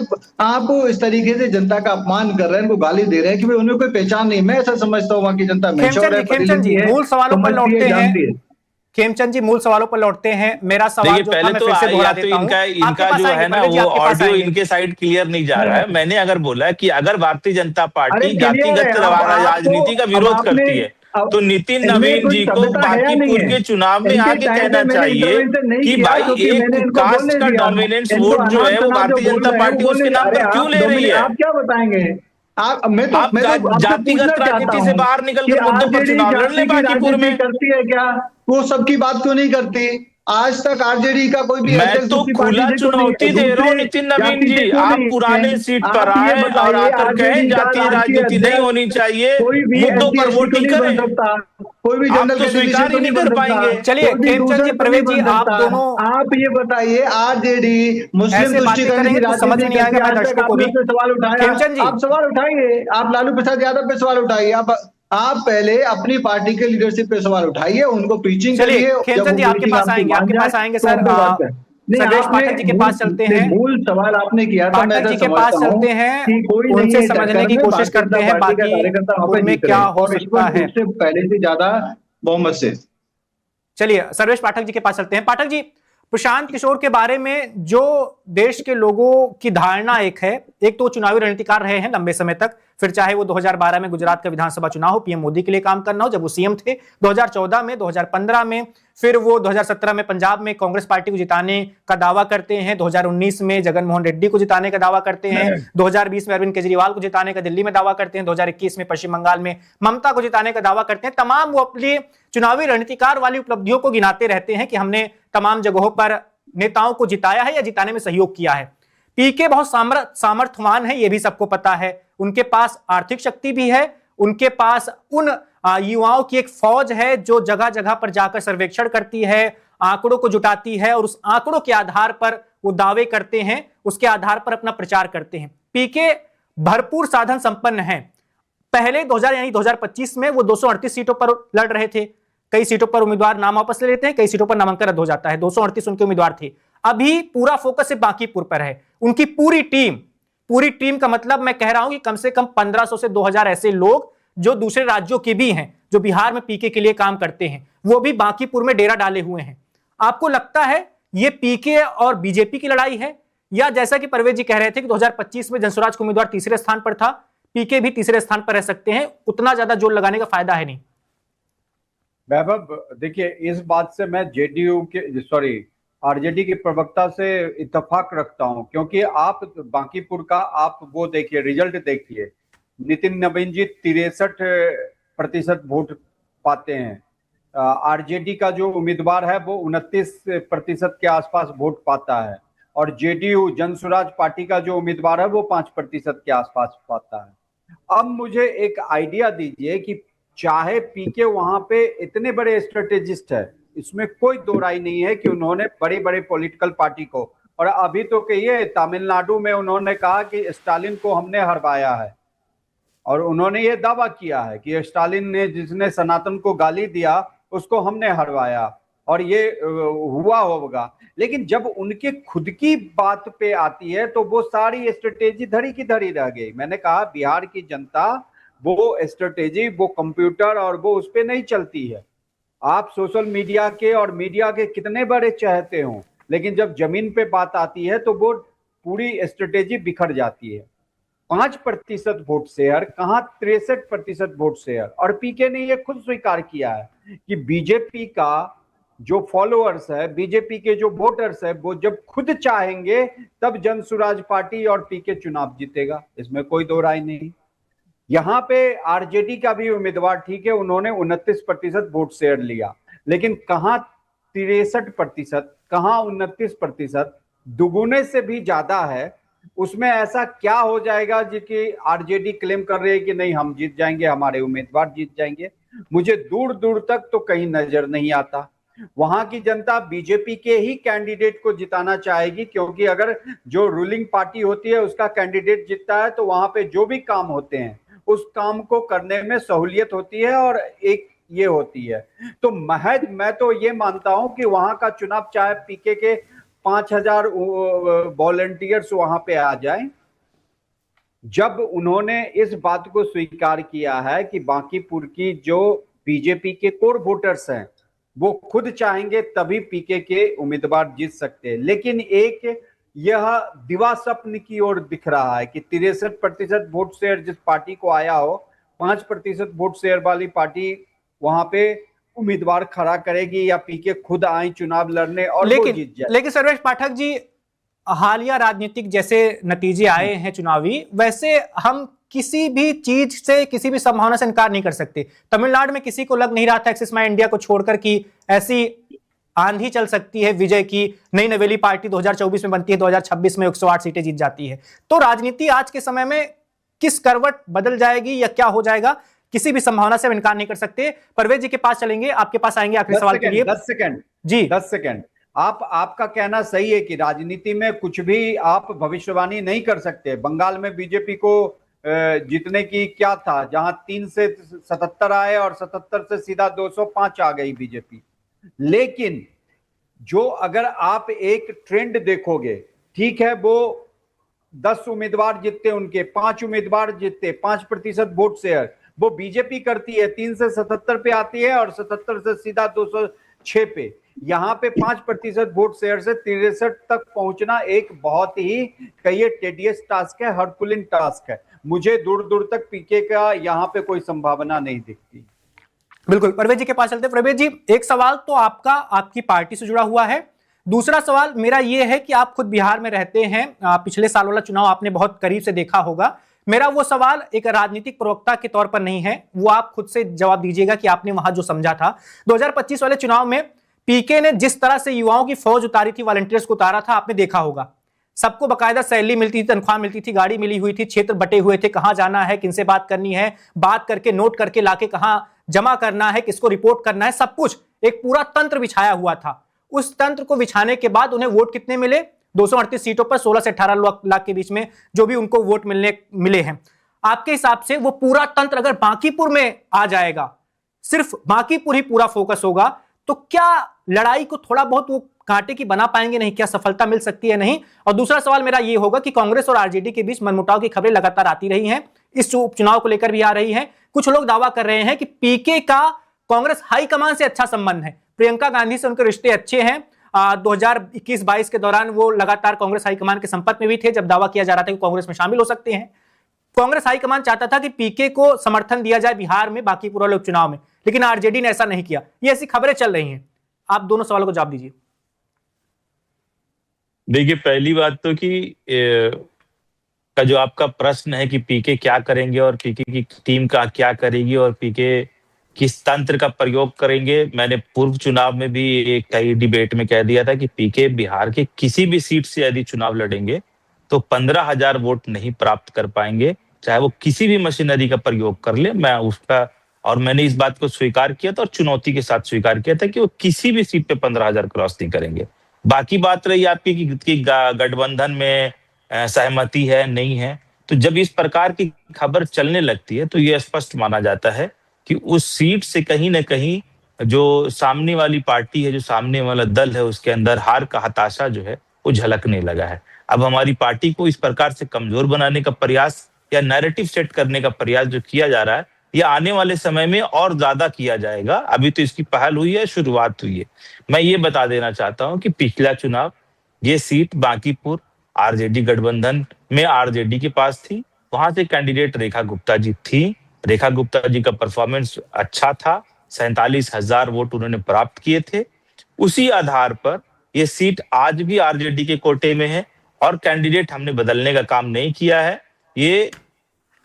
आप इस तरीके से जनता का अपमान कर रहे हैं, उनको गाली दे रहे हैं कि भाई उन्हें कोई पहचान नहीं। मैं ऐसा समझता हूँ वहां की जनता मैच्योर है, मूल सवालों पर लौटते हैं। खेमचंद जी मूल सवालों पर लौटते हैं। मेरा सवाल जो था मैं फिर से दोहरा देता हूं। इनका जो है ना वो ऑडियो इनके साइड क्लियर नहीं जा रहा है। मैंने अगर बोला कि अगर भारतीय जनता पार्टी जातिगत राजनीति का विरोध करती है तो नितिन नवीन जी को बांकीपुर के चुनाव में आगे कहना चाहिए कि भाई एक कास्ट का डोमिनेंस वोट जो है वो भारतीय जनता पार्टी उसके नाम पर क्यों ले रही है? आप क्या बताएंगे? आप जातिगत राजनीति से बाहर निकलकर मुद्दों पर चुनाव लड़ ले बांकीपुर में। करती है क्या वो? सबकी बात क्यों नहीं करती? आज तक आरजेडी का कोई भी, मैं तो खुला चुनौती दे रहा हूँ नितिन नवीन जी, आप पुराने सीट पर आए और आकर कहें जातीय राजनीति नहीं होनी चाहिए, मुद्दों पर वोटिंग करें। कोई भी आप तो स्वीकार ही नहीं कर पाएंगे। चलिए खेमचंद जी, परवेज जी, आप दोनों आप ये बताइए, आरजेडी मुस्लिम तुष्टीकरण की समझ नहीं आएगा दर्शकों को भी। सवाल उठाया, आप सवाल उठाइए, आप लालू प्रसाद यादव पे सवाल उठाइए, आप पहले अपनी पार्टी के लीडरशिप पे सवाल उठाइए, उनको पिचिंग करिए। खेमचंद जी आपके पास आएंगे सर। सर्वेश पाठक जी के पास चलते हैं। मूल सवाल आपने किया था, पाठक जी के पास चलते हैं, उनसे समझने की कोशिश करते हैं बाकी में क्या हो सकता है पहले से ज्यादा बहुमत से। चलिए सर्वेश पाठक जी के पास चलते हैं। पाठक जी, प्रशांत किशोर के बारे में जो देश के लोगों की धारणा एक तो चुनावी रणनीतिकार रहे हैं लंबे समय तक, फिर चाहे वो 2012 में गुजरात का विधानसभा चुनाव हो, पीएम मोदी के लिए काम करना हो जब वो सीएम थे, 2014 में, 2015 में, फिर वो 2017 में पंजाब में कांग्रेस पार्टी को जिताने का दावा करते हैं, 2019 में जगन मोहन रेड्डी को जिताने का दावा करते हैं, 2020 में अरविंद केजरीवाल को जिताने का दिल्ली में दावा करते हैं, 2021 में पश्चिम बंगाल में ममता को जिताने का दावा करते हैं। तमाम वो अपनी चुनावी रणनीतिकार वाली उपलब्धियों को गिनाते रहते हैं कि हमने तमाम जगहों पर नेताओं को जिताया है या जिताने में सहयोग किया है। पीके बहुत सामर्थ्यवान है, यह भी सबको पता है। उनके पास आर्थिक शक्ति भी है, उनके पास उन युवाओं की एक फौज है जो जगह जगह पर जाकर सर्वेक्षण करती है, आंकड़ों को जुटाती है और उस आंकड़ों के आधार पर वो दावे करते हैं, उसके आधार पर अपना प्रचार करते हैं। पीके भरपूर साधन संपन्न है। पहले 2025 में वो 238 सीटों पर लड़ रहे थे। कई सीटों पर उम्मीदवार नाम वापस ले लेते हैं, कई सीटों पर नामांकन रद्द हो जाता है। 238 उनके उम्मीदवार थे। अभी पूरा फोकस सिर्फ बांकीपुर पर है। उनकी पूरी टीम का मतलब मैं कह रहा हूं कि कम से कम 1500 से 2000 ऐसे लोग जो दूसरे राज्यों के भी हैं, जो बिहार में पीके के लिए काम करते हैं, वो भी बांकीपुर में डेरा डाले हुए हैं। आपको लगता है ये पीके और बीजेपी की लड़ाई है, या जैसा कि परवेज जी कह रहे थे कि 2025 में जनसुराज का उम्मीदवार तीसरे स्थान पर था, पीके भी तीसरे स्थान पर रह सकते हैं, उतना ज्यादा जोर लगाने का फायदा है नहीं? वैभव, देखिए, इस बात से मैं आरजेडी के प्रवक्ता से इत्तेफाक रखता हूं, क्योंकि आप बांकीपुर का आप वो देखिए, रिजल्ट देखिए। नितिन नवीन जी 63% वोट पाते हैं। आरजेडी का जो उम्मीदवार है वो 29% के आसपास वोट पाता है, और जेडीयू जनसुराज पार्टी का जो उम्मीदवार है वो 5% के आसपास पाता है। अब मुझे एक आइडिया दीजिए कि चाहे पीके वहां पे इतने बड़े स्ट्रेटेजिस्ट है, इसमें कोई दो राय नहीं है कि उन्होंने बड़े बड़े पॉलिटिकल पार्टी को, और अभी तो कहिए तमिलनाडु में उन्होंने कहा कि स्टालिन को हमने हरवाया है, और उन्होंने ये दावा किया है कि स्टालिन ने, जिसने सनातन को गाली दिया, उसको हमने हरवाया, और ये हुआ होगा। लेकिन जब उनके खुद की बात पे आती है तो वो सारी स्ट्रेटेजी धरी की धरी रह गई। मैंने कहा बिहार की जनता वो स्ट्रेटेजी, वो कंप्यूटर और वो उस पे नहीं चलती है। आप सोशल मीडिया के और मीडिया के कितने बड़े चाहते हो, लेकिन जब जमीन पे बात आती है तो वो पूरी स्ट्रेटेजी बिखर जाती है। 5% वोट शेयर, कहां 63% वोट शेयर। और पीके ने ये खुद स्वीकार किया है कि बीजेपी का जो फॉलोअर्स है, बीजेपी के जो वोटर्स है, वो जब खुद चाहेंगे तब जनसुराज पार्टी और पीके चुनाव जीतेगा, इसमें कोई दो राय नहीं। यहां पे आरजेडी का भी उम्मीदवार, ठीक है, उन्होंने 29% वोट शेयर लिया, लेकिन कहां 63%, कहां 29%, दुगुने से भी ज्यादा है। उसमें ऐसा क्या हो जाएगा जी कि आरजेडी क्लेम कर रही है कि नहीं हम जीत जाएंगे, हमारे उम्मीदवार जीत जाएंगे? मुझे दूर दूर तक तो कहीं नजर नहीं आता। वहां की जनता बीजेपी के ही कैंडिडेट को जिताना चाहेगी, क्योंकि अगर जो रूलिंग पार्टी होती है उसका कैंडिडेट जीतता है तो वहां पे जो भी काम होते हैं उस काम को करने में सहूलियत होती है, और एक ये होती है। तो महज मैं तो ये मानता हूं कि वहां का चुनाव, चाहे पीके के 5000 वॉलंटियर्स वहां पे आ जाएं, जब उन्होंने इस बात को स्वीकार किया है कि बांकीपुर की जो बीजेपी के कोर वोटर्स हैं वो खुद चाहेंगे तभी पीके के उम्मीदवार जीत सकते हैं। लेकिन एक यह दिवा स्वप्न की ओर दिख रहा है कि 63% वोट शेयर जिस पार्टी को आया हो, 5% वोट शेयर वाली पार्टी वहां पे उम्मीदवार खड़ा करेगी, या पीके खुद आए चुनाव लड़ने और वो जीत जाए। लेकिन सर्वेश पाठक जी, हालिया राजनीतिक जैसे नतीजे आए हैं चुनावी, वैसे हम किसी भी चीज से, किसी भी संभावना से इनकार नहीं कर सकते। तमिलनाडु में किसी को लग नहीं रहा था एक्सिस माई इंडिया को छोड़कर कि ऐसी आंधी चल सकती है विजय की, नई नवेली पार्टी 2024 में बनती है, 2026 में 108 सीटें जीत जाती है। तो राजनीति आज के समय में किस करवट बदल जाएगी या क्या हो जाएगा, किसी भी संभावना से हम इनकार नहीं कर सकते। परवेज जी के पास चलेंगे, आपके पास आएंगे आखिरी सवाल के लिए। 10 सेकंड जी, 10 सेकंड। आपका कहना सही है कि राजनीति में कुछ भी आप भविष्यवाणी नहीं कर सकते। बंगाल में बीजेपी को जीतने की क्या था, जहां 3 से 77 आए और 77 से सीधा 205 आ गई बीजेपी। लेकिन जो अगर आप एक ट्रेंड देखोगे, ठीक है, वो 10 उम्मीदवार जीतते, उनके 5 उम्मीदवार जीतते, 5% वोट शेयर वो बीजेपी करती है, 3 से 77 पे आती है और 77 से सीधा 206 पे। यहाँ पे 5% वोट शेयर से 63 तक पहुंचना एक बहुत ही कहिए टेडियस टास्क है, हरकुलिन टास्क है। मुझे दूर दूर तक पीके का यहाँ पे कोई संभावना नहीं दिखती। बिल्कुल, परवेज जी के पास चलते। परवेज जी, एक सवाल तो आपका आपकी पार्टी से जुड़ा हुआ है, दूसरा सवाल मेरा यह है कि आप खुद बिहार में रहते हैं, पिछले साल वाला चुनाव आपने बहुत करीब से देखा होगा। मेरा वो सवाल एक राजनीतिक प्रवक्ता के तौर पर नहीं है, वो आप खुद से जवाब दीजिएगा कि आपने वहां जो समझा था। 2025 वाले चुनाव में पीके ने जिस तरह से युवाओं की फौज उतारी थी, वॉलंटियर्स को उतारा था, आपने देखा होगा। सबको बकायदा सैलरी मिलती थी, तनख्वाह मिलती थी, गाड़ी मिली हुई थी, क्षेत्र बटे हुए थे, कहां जाना है, किनसे बात करनी है, बात करके नोट करके लाके कहां जमा करना है, किसको रिपोर्ट करना है, सब कुछ एक पूरा तंत्र बिछाया हुआ था। उस तंत्र को बिछाने के बाद उन्हें वोट कितने मिले? 238 सीटों पर 16 से 18 लाख के बीच में जो भी उनको वोट मिले हैं। आपके हिसाब से वो पूरा तंत्र अगर बांकीपुर में आ जाएगा, सिर्फ बांकीपुर ही पूरा फोकस होगा, तो क्या लड़ाई को थोड़ा बहुत वो कांटे की बना पाएंगे? नहीं, क्या सफलता मिल सकती है? नहीं। और दूसरा सवाल मेरा ये होगा कि कांग्रेस और आरजेडी के बीच मनमुटाव की खबरें लगातार आती रही हैं, इस उपचुनाव को लेकर भी आ रही है। कुछ लोग दावा कर रहे हैं कि पीके का कांग्रेस हाईकमान से अच्छा संबंध है, प्रियंका गांधी से उनके रिश्ते अच्छे हैं। 2021-22 के दौरान वो लगातार कांग्रेस हाईकमान के संपर्क में भी थे, जब दावा किया जा रहा था कि कांग्रेस में शामिल हो सकते हैं। कांग्रेस हाईकमान चाहता था कि पीके को समर्थन दिया जाए बिहार में बांकीपुर वाले उपचुनाव में, लेकिन आरजेडी ने ऐसा नहीं किया। ये ऐसी खबरें चल रही हैं। आप दोनों सवालों को जवाब दीजिए। देखिए, पहली बात तो कि का जो आपका प्रश्न है कि पीके क्या करेंगे और पीके की टीम का क्या करेगी और पीके किस तंत्र का प्रयोग करेंगे, मैंने पूर्व चुनाव में भी कई डिबेट में कह दिया था कि पीके बिहार के किसी भी सीट से यदि चुनाव लड़ेंगे तो 15,000 वोट नहीं प्राप्त कर पाएंगे, चाहे वो किसी भी मशीनरी का प्रयोग कर ले। मैं उसका और मैंने इस बात को स्वीकार किया था और चुनौती के साथ स्वीकार किया था कि वो किसी भी सीट पे 15,000 क्रॉस नहीं करेंगे। बाकी बात रही आपकी कि गठबंधन में सहमति है नहीं है, तो जब इस प्रकार की खबर चलने लगती है तो ये स्पष्ट माना जाता है कि उस सीट से कहीं ना कहीं जो सामने वाली पार्टी है, जो सामने वाला दल है, उसके अंदर हार का हताशा जो है वो झलकने लगा है। अब हमारी पार्टी को इस प्रकार से कमजोर बनाने का प्रयास या नैरेटिव सेट करने का प्रयास जो किया जा रहा है, ये आने वाले समय में और ज्यादा किया जाएगा। अभी तो इसकी पहल हुई है, शुरुआत हुई है। मैं ये बता देना चाहता हूं कि पिछला चुनाव ये सीट बांकीपुर आरजेडी गठबंधन में आरजेडी के पास थी, वहां से कैंडिडेट रेखा गुप्ता जी थी। रेखा गुप्ता जी का परफॉर्मेंस अच्छा था, 47,000 वोट उन्होंने प्राप्त किए थे। उसी आधार पर यह सीट आज भी आरजेडी के कोटे में है और कैंडिडेट हमने बदलने का काम नहीं किया है। ये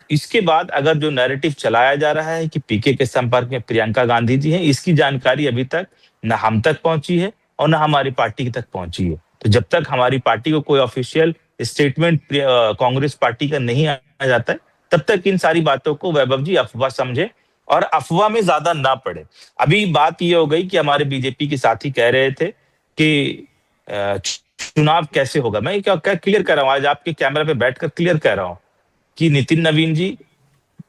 इसके बाद अगर जो नैरेटिव चलाया जा रहा है कि पीके के संपर्क में प्रियंका गांधी जी हैं, इसकी जानकारी अभी तक न हम तक पहुंची है और न हमारी पार्टी तक पहुंची है। तो जब तक हमारी पार्टी को कोई ऑफिशियल स्टेटमेंट कांग्रेस पार्टी का नहीं आ जाता है, तब तक इन सारी बातों को वैभव जी अफवाह समझे और अफवाह में ज्यादा ना पड़े। अभी बात ये हो गई कि हमारे बीजेपी के साथी कह रहे थे कि चुनाव कैसे होगा। मैं क्या क्लियर कर रहा हूं, आज आपके कैमरा पे बैठकर क्लियर कह रहा हूं कि नितिन नवीन जी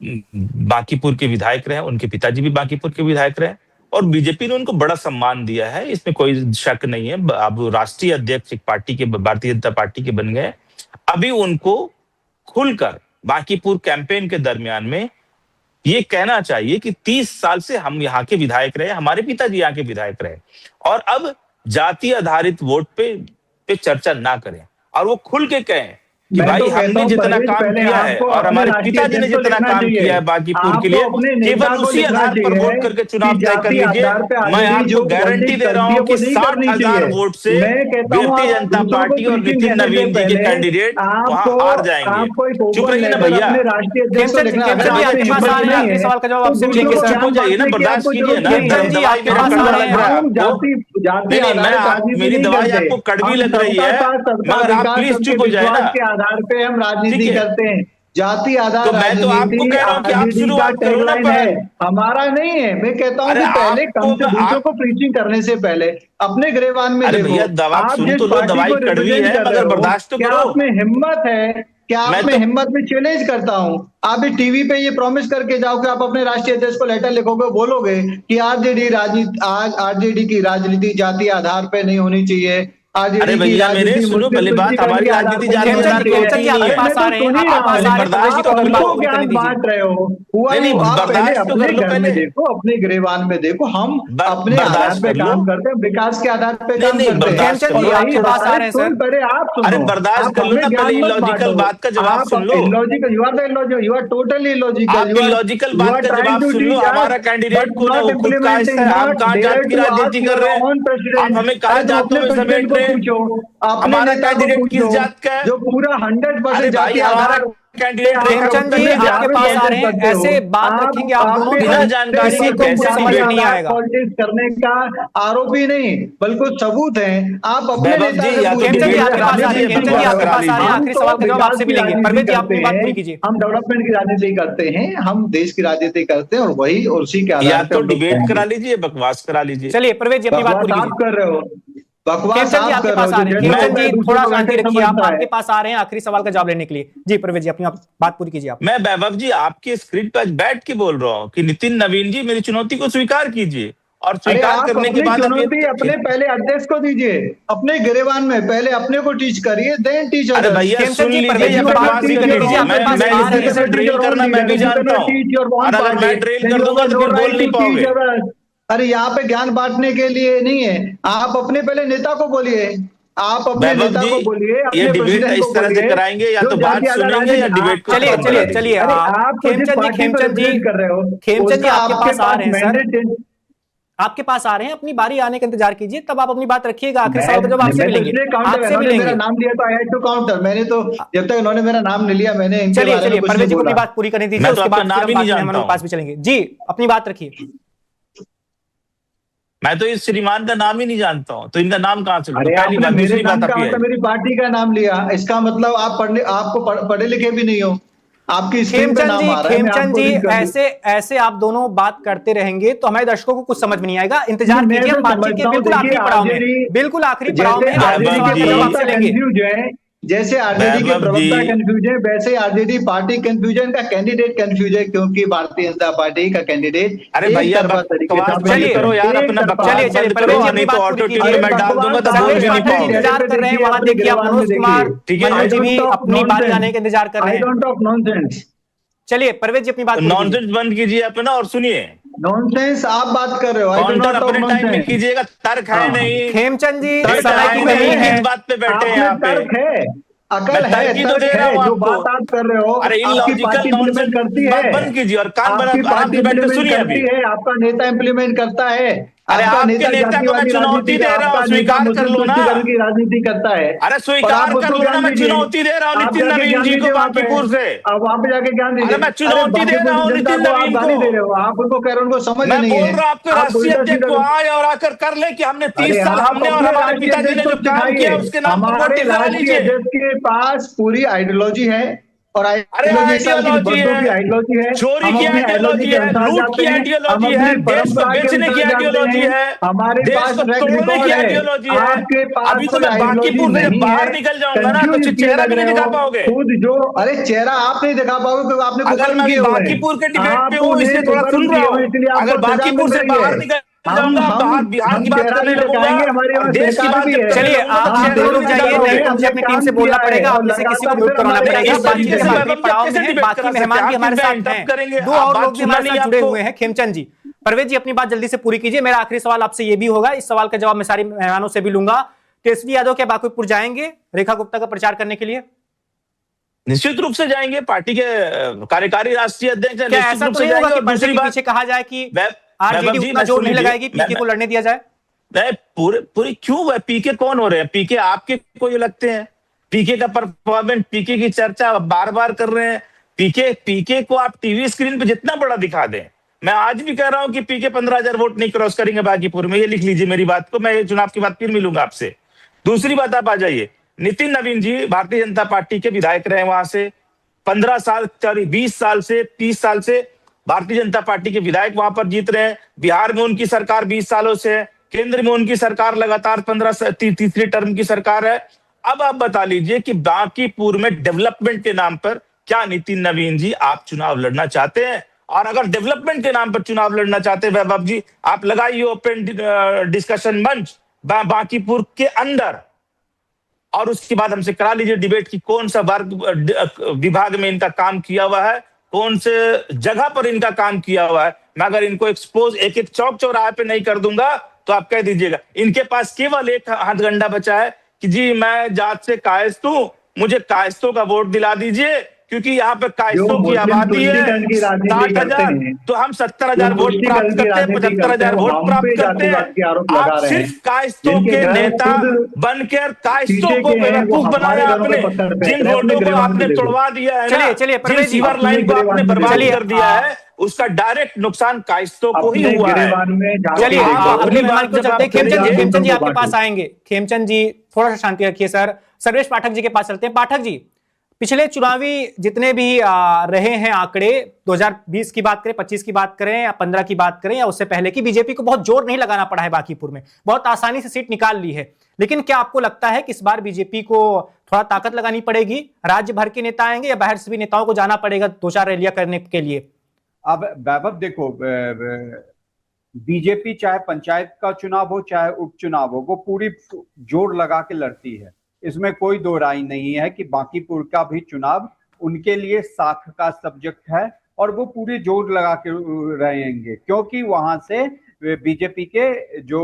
बांकीपुर के विधायक रहे, उनके पिताजी भी बांकीपुर के विधायक रहे और बीजेपी ने उनको बड़ा सम्मान दिया है, इसमें कोई शक नहीं है। अब राष्ट्रीय अध्यक्ष पार्टी के, भारतीय जनता पार्टी के बन गए। अभी उनको खुलकर बांकीपुर कैंपेन के दरमियान में ये कहना चाहिए कि 30 साल से हम यहाँ के विधायक रहे, हमारे पिताजी यहाँ के विधायक रहे और अब जाति आधारित वोट पे चर्चा ना करें और वो खुल के कहें कि भाई हमने जितना काम किया है और हमारे पिताजी ने जितना काम किया है बांकीपुर के लिए, केवल उसी आधार पर वोट करके चुनाव तय कर लीजिए। मैं आपको गारंटी दे रहा हूं कि 60,000 वोट से भारतीय जनता पार्टी और नितिन नवीन जी के कैंडिडेट वहां हार जाएंगे। चुप रहिए ना भैया, सवाल का जवाब चुप हो जाइए ना, बर्दाश्त कीजिए ना। मेरी दवाई आपको कड़वी लग रही है, मगर आप प्लीज चुप हो जाए ना। आधार पे हम राजनीति करते हैं, जाति आधार तो मैं तो आपको कह रहा हूं कि आप शुरुआत करो ना। हमारा नहीं है, मैं कहता हूं कि पहले कम से दूसरों को प्रीचिंग करने से पहले अपने गिरेबान में देखो। दवा सुन तो लो, दवाई कड़वी है मगर बर्दाश्त तो करो। आप में हिम्मत है, क्या आप में हिम्मत में चैलेंज करता हूं, आप भी टीवी पे ये प्रॉमिस करके जाओ कि आप अपने राष्ट्रीय अध्यक्ष को लेटर लिखोगे, बोलोगे कि आरजेडी की राजनीति जाति आधार पे नहीं होनी चाहिए। अरे भैया मेरे सुनो, पहले बात हमारी राजनीति जाति आधार पे होती है। बर्दाश्त तो कर लो, बांट रहे हो, देखो अपने गिरेबान में देखो, हम अपने आधार पे काम करते हैं, विकास के आधार पे काम करते हैं। अरे बर्दाश्त कर लो ना, पहले इलॉजिकल बात का जवाब सुन लो। You are totally illogical, illogical बात का जवाब सुन लो। हमारा कैंडिडेट खुद का है, हम कहाँ जात की राजनीति कर रहे हैं, आप हमें कहा जातों में समेट रहे हैं। हमारा कैंडिडेट किस जात का है? जो पूरा 100% जाति आधार कैंडिडेट खेमचंद जी आपके पास आ रहे हैं, ऐसे बात रखेंगे आप दोनों, बिना जानकारी किसी को कुछ समझ में नहीं आएगा। पॉलिटिक्स करने का आरोप ही नहीं बल्कि सबूत है। आप अपने वैभव जी, या तो खेमचंद जी आपके पास आ रहे हैं, खेमचंद जी आपके पास आ रहे हैं, हम आखिरी तो सवाल का जवाब आपसे भी लेंगे। विकास की परवेज जी राजनीति अपनी बात करते पूरी हैं, कीजिए। हम डेवलपमेंट की राजनीति करते हैं, हम देश की राजनीति करते हैं और वही और उसी के या आधार पे तो हम लोग डिबेट करेंगे। करा लीजिए, बकवास करा लीजिए। चलिए परवेज जी अपनी बात पूरी बकवास आप कीजिए। कर रहे हो, बकवास खेमचंद जी आप आपके कर रहे पास हो। आ रहे हैं, जो खेमचंद जी दूसरे थोड़ा को शांति कैसे रखिए, आप समझता है। आपके पास आ रहे हैं आखिरी सवाल का जवाब लेने के लिए। जी परवेज जी अपनी बात पूरी कीजिए आप। मैं वैभव जी आपके स्क्रीन पर बैठ के बोल रहा हूँ कि नितिन नवीन जी मेरी चुनौती को स्वीकार कीजिए, और अरे स्वीकार आप करने के अपनी बाद अब ये चुनौती अपने पहले अध्यक्ष को दीजिए, अपने गिरेबान में पहले अपने को टीच करिए, देन टीच अरे अदर्स। भैया खेमचंद सुन जी, लीजिए परवेज या जी को बात बकवास पूरी ही करने करिए। दीजिए, आपके पास मैं आ इस रहे तरीके से हैं। ड्रिल करना मैं भी जानता हूँ, और अगर मैं ड्रिल कर दूंगा तो फिर बोल नहीं पाओगे। अरे यहाँ पे ज्ञान बांटने के लिए नहीं है, आप अपने पहले नेता को बोलिए, आप अपने वैभव नेता जी, को बोलिए, ये अपने डिबेट प्रेसिडेंट इस को तरह से बोलिए, कराएंगे, या जो तो जाति बात आला सुनेंगे या डिबेट को चलिए खत्म चलिए करा चलिए अरे दीजिए। आप तो जिस पार्टी को रिप्रेजेंट कर रहे हो, खेमचंद जी उसका आपके आपके पास आ रहे हैं सर, मैंडेट। आपके पास आ रहे हैं, अपनी बारी आने का इंतजार कीजिए, तब आप अपनी बात रखिएगा। आखिरी मैं सवाल का जवाब आपसे भी तो लेंगे, इसलिए काउंटर, आपसे भी इन्होंने मेरा लेंगे। नाम लिया तो आई हैड टू काउंटर। मैंने तो जब तक इन्होंने मेरा नाम नहीं लिया मैंने इनके चलिए बारे चलिए में कुछ परवेज नहीं जी को अपनी बोला। बात पूरी करने दीजिए, मैं तो उसके आपका बाद फिर नाम हम ही नहीं बाकी जानता मेहमानों के हूँ। पास भी चलेंगे। जी अपनी बात रखिए। मैं तो इस श्रीमान का नाम ही नहीं जानता हूँ, तो इनका नाम कहाँ से लूं? अरे पहली आपने बात। मेरे दूसरी नाम बात का आप ये मतलब है, मेरी पार्टी का नाम लिया, इसका मतलब आप आपको पढ़े लिखे भी नहीं हो। आपकी स्क्रीन पे नाम आ रहा है, मैं खेमचंद आपको जी रीड कर दूं। ऐसे ऐसे आप दोनों बात करते रहेंगे तो हमारे दर्शकों को कुछ समझ में नहीं आएगा। इंतजार मैं कीजिए, तो हम बातचीत के समझता हूँ, बिल्कुल देखिए आखिरी पड़ाव में, आरजेडी बिल्कुल आखिरी पड़ाव जैसे में आखिरी आरजेडी सवाल के का जवाब प्रवक्ता आपसे लेंगे। कंफ्यूज है, जैसे आरजेडी के वैभव प्रवक्ता जी, कंफ्यूज है, वैसे आरजेडी पार्टी कंफ्यूजन का कैंडिडेट कंफ्यूज है, क्योंकि भारतीय जनता पार्टी का कैंडिडेट अरे एक भैया तरफा तरीके से बकवास बंद चलिए, करो यार, अपना बकवास चलिए चलिए बंद परवेज करो, जी अपनी नहीं तो बात ऑटो पूरी ट्यून में कीजिए। मैं डाल दूंगा तो बोल सर्वेश भी नहीं पाठक जी पाओगे। इंतजार कर रहे हैं, वहां देखिए आप मनोज कुमार ठीक है, मनोज जी भी अपनी बारी आने का इंतजार कर रहे आई हैं। Don't talk nonsense. चलिए परवेज जी अपनी बात पूरी कीजिए। नॉनसेंस बंद कीजिए अपना और सुनिए। नॉनसेंस आप बात कर रहे हो, I do counter not talk अपने टाइम में नॉनसेंस। कीजिएगा, तर्क है नहीं। खेमचंद जी तर्क समय की है कमी नहीं, है। किस बात पे बैठे हैं आपने यहाँ पे? तर्क है, अकल मैं है, तर्क ही तो तर्क दे रहा है, हूँ जो आपको। बात आप कर रहे हो अरे आपकी इलॉजिकल पार्टी नॉनसेंस इम्प्लीमेंट करती है, बात बंद कीजिए और कान आपकी आराम पार्टी से बैठ के इम्प्लीमेंट सुनिए करती अभी। है, आपका नेता इम्प्लीमेंट करता है, अरे आपका आपके नेता नेता को मैं जातिवादी चुनौती राजनीति दे का, रहा हूँ, आपका नेता स्वीकार कर मुस्लिम लो ना। तुष्टिकरण की राजनीति करता है। अरे और स्वीकार आप कर उसको लो ना, ज्ञान मैं दीजिए, चुनौती दे रहा हूँ आप नितिन जाके नवीन ज्ञान जी को दीजिए वहां पे, बांकीपुर से। आप वहां पे जाके ज्ञान दीजिए। अरे मैं चुनौती दे रहा हूँ जनता नितिन को आप नवीन गाली को। दे रहे हो, आप उनको कह रहे हो, उनको समझ मैं नहीं बोल है, रहा हूँ आपके आप राष्ट्रीय उल्टा अध्यक्ष सीधा। को आए और आकर कर ले कि हमने 30 साल आप हमने और अपने हमारे राष्ट्रीय पिताजी ने अध्यक्ष जो को काम सिखाइए। किया उसके नाम पर हमारे वोटिंग करा राष्ट्रीय लीजिए। अध्यक्ष के पास पूरी आइडियोलॉजी है, और अरे आइडियोलॉजी साल की आइडियोलॉजी बरसों की है, आइडियोलॉजी है। चोरी हम की अपनी आइडियोलॉजी के है, अनुसार लूट जाते की हैं, हम आइडियोलॉजी है, अपनी देश को परंपरा के बेचने की अनुसार जाते आइडियोलॉजी हैं, है, हमारे देश पास को ट्रैक तोड़ने की रिकॉर्ड है। आइडियोलॉजी है। आपके पास अभी तो कोई मैं आइडियोलॉजी बांकीपुर से जब नहीं बाहर है, निकल जाऊंगा ना तो कंफ्यूज किए चेहरा लग भी नहीं रहे दिखा हो पाओगे। खुद जो, अरे चेहरा आप नहीं दिखा पाओगे क्योंकि आपने अगर कुकर्म मैं अभी किए हुए बांकीपुर के हैं, डिबेट पे आप हूँ इसलिए थोड़ा कुकर्म सुन रहा किए हुए, हूँ। इसलिए अगर आपको सजा बांकीपुर मिल से रही बाहर है। निकल जाऊंगा, बाहर बिहार की बात चेहरा करने नहीं लगूंगा दिखाएंगे, हमारे और वहाँ देश की सरकार बात भी जब है। करने चलिए लगूंगा तो आप हम चेहरा दोनों भी रुक नहीं दिखा जाइए, नहीं पाओगे। तो मुझे अपनी टीम से बोलना पड़ेगा, और किसी किसी को म्यूट करवाना पड़ेगा। इस बातचीत तरीके के से हम आखिरी वैभव पड़ाव कैसे में हैं, डिबेट बाकी करा सकते मेहमान हैं? भी आप हमारे किस साथ बैंक हैं, करेंगे? दो आप और बात लोग भी सुनना हमारे नहीं साथ जुड़े आपको। हुए हैं। खेमचंद जी, परवेज जी अपनी बात जल्दी से पूरी कीजिए। मेरा आखिरी सवाल आपसे ये भी होगा, इस सवाल का जवाब मैं सारे मेहमानों से भी लूंगा। तेजस्वी यादव क्या बांकीपुर जाएंगे रेखा गुप्ता का प्रचार करने के लिए? निश्चित रूप से जाएंगे, पार्टी के कार्यकारी राष्ट्रीय अध्यक्ष हैं, क्या निश्चित ऐसा रूप तो से नहीं होगा जाएंगे। कि और पर्दे दूसरी के बात, पीछे कहा जाए कि वैभव आरजेडी जी उतना मैं जोर सुन नहीं लीजिए, लगाएगी, पीके को लड़ने दिया जाए? नहीं पूरी क्यों है? पीके कौन हो रहे हैं? पीके आपके को ये लगते हैं? पीके का परफॉर्मेंस, पीके की चर्चा बार बार कर रहे हैं। पीके को आप टीवी स्क्रीन पे जितना बड़ा दिखा दें, मैं आज भी कह रहा हूं कि पीके 15,000 वोट नहीं क्रॉस करेंगे बांकीपुर में, ये लिख लीजिए मेरी बात को। मैं ये चुनाव के बाद फिर मिलूंगा आपसे। दूसरी बात, आप आ जाइए, नितिन नवीन जी भारतीय जनता पार्टी के विधायक रहे, वहां से 15 साल 20 साल से 30 साल से भारतीय जनता पार्टी के विधायक वहां पर जीत रहे हैं। बिहार में उनकी सरकार 20 सालों से है, केंद्र में उनकी सरकार लगातार 15 तीसरी टर्म की सरकार है। अब आप बता लीजिए कि बांकीपुर में डेवलपमेंट के नाम पर क्या नितिन नवीन जी आप चुनाव लड़ना चाहते हैं? और अगर डेवलपमेंट के नाम पर चुनाव लड़ना चाहते हैं वैभव जी, आप लगाइए ओपन डिस्कशन मंच बांकीपुर के अंदर, और उसके बाद हमसे करा लीजिए डिबेट की कौन सा विभाग में इनका काम किया हुआ है, कौन से जगह पर इनका काम किया हुआ है। मैं अगर इनको एक्सपोज एक एक चौक चौराहे पे नहीं कर दूंगा तो आप कह दीजिएगा। इनके पास केवल एक हाथगंडा बचा है कि जी मैं जात से कायस्थ हूं, मुझे कायस्थों का वोट दिला दीजिए, क्योंकि यहाँ पे जो कायस्तों की मुस्लिम आबादी है तुष्टीकरण की राजनीति 60,000, करते हैं, तो हम जो 70,000 वोट तुष्टीकरण प्राप्त की करते हैं, राजनीति करते 75,000 हैं, वो वोट हम प्राप्त पे करते हैं। जातिवाद के आरोप लगा आप रहे हैं। सिर्फ कायस्तों जिनके के घर नेता खुद बनकर कायस्तों शीशे को के हैं, वो बेवकूफ हमारे बनाया घरों पे आपने। पत्थर फेंक जिन रहे हैं। अपने रोडों को गिरबान में आपने देखो, तोड़वा दिया है ना, चलिए चलिए जिन परवेज जी, सीवर लाइन को अपने आपने गिरबान में बर्बाद चलिए कर दिया है, उसका डायरेक्ट नुकसान कायस्तों को ही अपने हुआ है। गिरेबान में झांक चलिए के देखो। आप अगले अगली मेहमान बार को जब चलते हैं। आप खेमचंद जी, करेंगे खेमचंद जी तो आपके बांटो। पास आएंगे। खेमचंद जी थोड़ा सा शांति रखिए सर। सर्वेश पाठक जी के पास चलते हैं। पाठक जी, पिछले चुनावी जितने भी रहे हैं आंकड़े, 2020 की बात करें, 25 की बात करें या 15 की बात करें या उससे पहले की, बीजेपी को बहुत जोर नहीं लगाना पड़ा है बांकीपुर में, बहुत आसानी से सीट निकाल ली है। लेकिन क्या आपको लगता है कि इस बार बीजेपी को थोड़ा ताकत लगानी पड़ेगी, राज्य भर के नेता आएंगे या बाहर से भी नेताओं को जाना पड़ेगा 2-4 रैलियां करने के लिए? अब वैभव देखो, बीजेपी चाहे पंचायत का चुनाव हो चाहे उपचुनाव हो, वो पूरी जोर लगा के लड़ती है। इसमें कोई दो राय नहीं है कि बांकीपुर का भी चुनाव उनके लिए साख का सब्जेक्ट है और वो पूरी जोर लगा के रहेंगे, क्योंकि वहां से बीजेपी के जो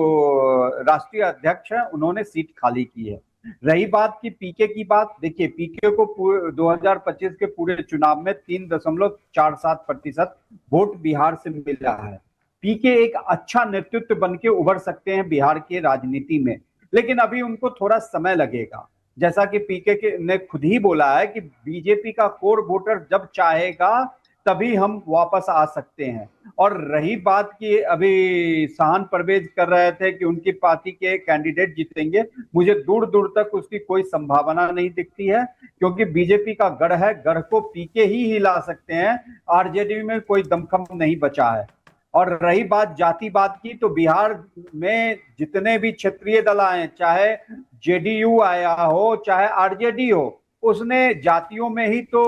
राष्ट्रीय अध्यक्ष हैं उन्होंने सीट खाली की है। रही बात की पीके की बात, देखिए पीके को 2025 के पूरे चुनाव में 3.47% वोट बिहार से मिला है। पीके एक अच्छा नेतृत्व बन के उभर सकते हैं बिहार के राजनीति में, लेकिन अभी उनको थोड़ा समय लगेगा। जैसा कि पीके ने खुद ही बोला है कि बीजेपी का कोर वोटर जब चाहेगा तभी हम वापस आ सकते हैं। और रही बात की अभी सहान परवेज कर रहे थे कि उनकी पार्टी के कैंडिडेट जीतेंगे, मुझे दूर दूर तक उसकी कोई संभावना नहीं दिखती है, क्योंकि बीजेपी का गढ़ है, गढ़ को पीके ही हिला सकते हैं। आरजेडी में कोई दमखम नहीं बचा है। और रही बात जातिवाद की, तो बिहार में जितने भी क्षेत्रीय दल आए, चाहे जेडीयू आया हो चाहे आरजेडी हो, उसने जातियों में ही तो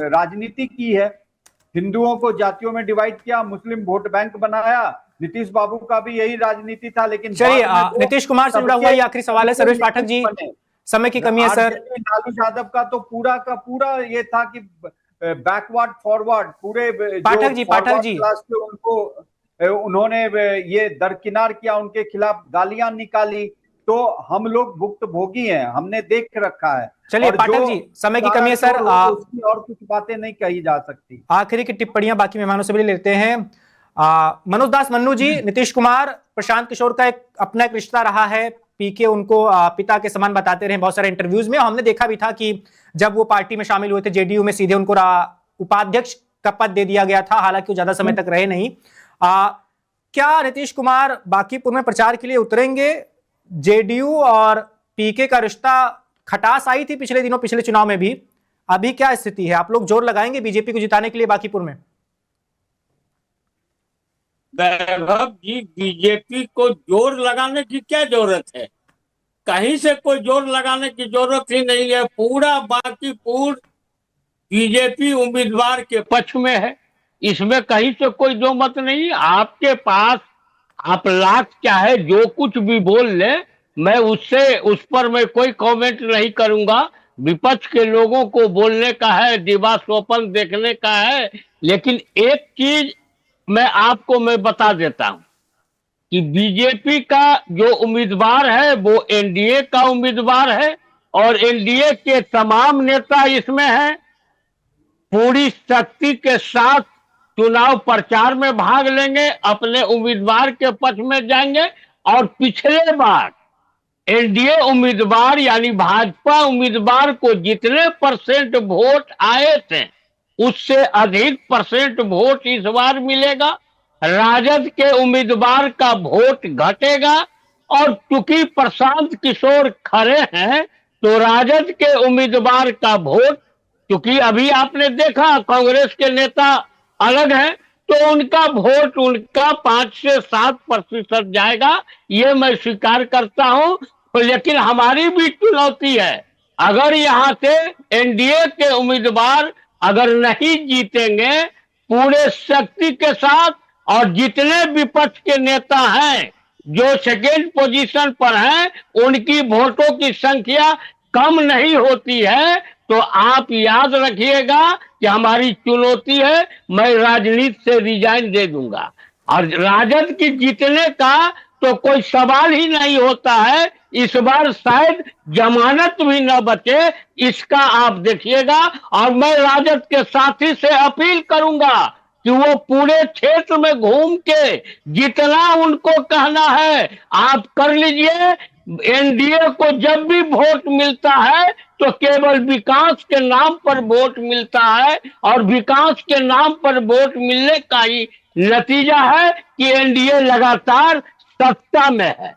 राजनीति की है। हिंदुओं को जातियों में डिवाइड किया, मुस्लिम वोट बैंक बनाया। नीतीश बाबू का भी यही राजनीति था। लेकिन चलिए नीतीश कुमार से जुड़ा हुआ ये आखिरी सवाल है। सर्वेश पाठक जी, समय की कमी है सर। लालू यादव का तो पूरा का पूरा ये था कि बैकवर्ड फॉरवर्ड, पूरे पाठक जी उनको उन्होंने ये दरकिनार किया, उनके खिलाफ गालियां निकाली, तो हम लोग भुक्तभोगी हैं, हमने देख रखा है। चलिए पाठक जी, समय की कमी है सर, उसकी और कुछ बातें नहीं कही जा सकती। आखिरी की टिप्पणियां बाकी मेहमानों से भी लेते हैं। मनोज दास मन्नू जी, नीतीश कुमार प्रशांत किशोर का अपना एक रिश्ता रहा है, पीके उनको पिता के समान बताते रहे बहुत सारे इंटरव्यूज में। हमने देखा भी था कि जब वो पार्टी में शामिल हुए थे जेडीयू में, सीधे उनको उपाध्यक्ष का पद दे दिया गया था, हालांकि वो ज्यादा समय तक रहे नहीं। क्या नीतीश कुमार बांकीपुर में प्रचार के लिए उतरेंगे? जेडीयू और पीके का रिश्ता, खटास आई थी पिछले दिनों, पिछले चुनाव में भी, अभी क्या स्थिति है? आप लोग जोर लगाएंगे बीजेपी को जिताने के लिए बांकीपुर में? वैभव जी, बीजेपी को जोर लगाने की क्या जरूरत है? कहीं से कोई जोर लगाने की जरूरत ही नहीं है। पूरा बांकीपुर बीजेपी उम्मीदवार के पक्ष में है, इसमें कहीं से कोई दो मत नहीं। आपके पास आप लाख चाहे जो कुछ भी बोल ले, मैं उससे उस पर मैं कोई कमेंट नहीं करूंगा। विपक्ष के लोगों को बोलने का है, दिवा स्वप्न देखने का है। लेकिन एक चीज मैं बता देता हूं कि बीजेपी का जो उम्मीदवार है वो एनडीए का उम्मीदवार है और एनडीए के तमाम नेता इसमें हैं। पूरी शक्ति के साथ चुनाव प्रचार में भाग लेंगे, अपने उम्मीदवार के पक्ष में जाएंगे। और पिछले बार एनडीए उम्मीदवार यानी भाजपा उम्मीदवार को जितने परसेंट वोट आए थे, उससे अधिक परसेंट वोट इस बार मिलेगा। राजद के उम्मीदवार का वोट घटेगा और चूंकि प्रशांत किशोर खड़े हैं, तो राजद के उम्मीदवार का वोट, क्योंकि अभी आपने देखा कांग्रेस के नेता अलग हैं, तो उनका वोट उनका 5 से 7% जाएगा, ये मैं स्वीकार करता हूं। लेकिन हमारी भी चुनौती है, अगर यहां से एनडीए के उम्मीदवार अगर नहीं जीतेंगे पूरे शक्ति के साथ, और जितने विपक्ष के नेता हैं जो सेकेंड पोजीशन पर हैं, उनकी वोटों की संख्या कम नहीं होती है, तो आप याद रखिएगा कि हमारी चुनौती है, मैं राजनीति से रिजाइन दे दूंगा। और राजद की जीतने का तो कोई सवाल ही नहीं होता है। इस बार शायद जमानत भी न बचे, इसका आप देखिएगा। और मैं राजद के साथी से अपील करूंगा कि वो पूरे क्षेत्र में घूम के जितना उनको कहना है आप कर लीजिए। एनडीए को जब भी वोट मिलता है तो केवल विकास के नाम पर वोट मिलता है, और विकास के नाम पर वोट मिलने का ही नतीजा है कि एनडीए लगातार सत्ता में है।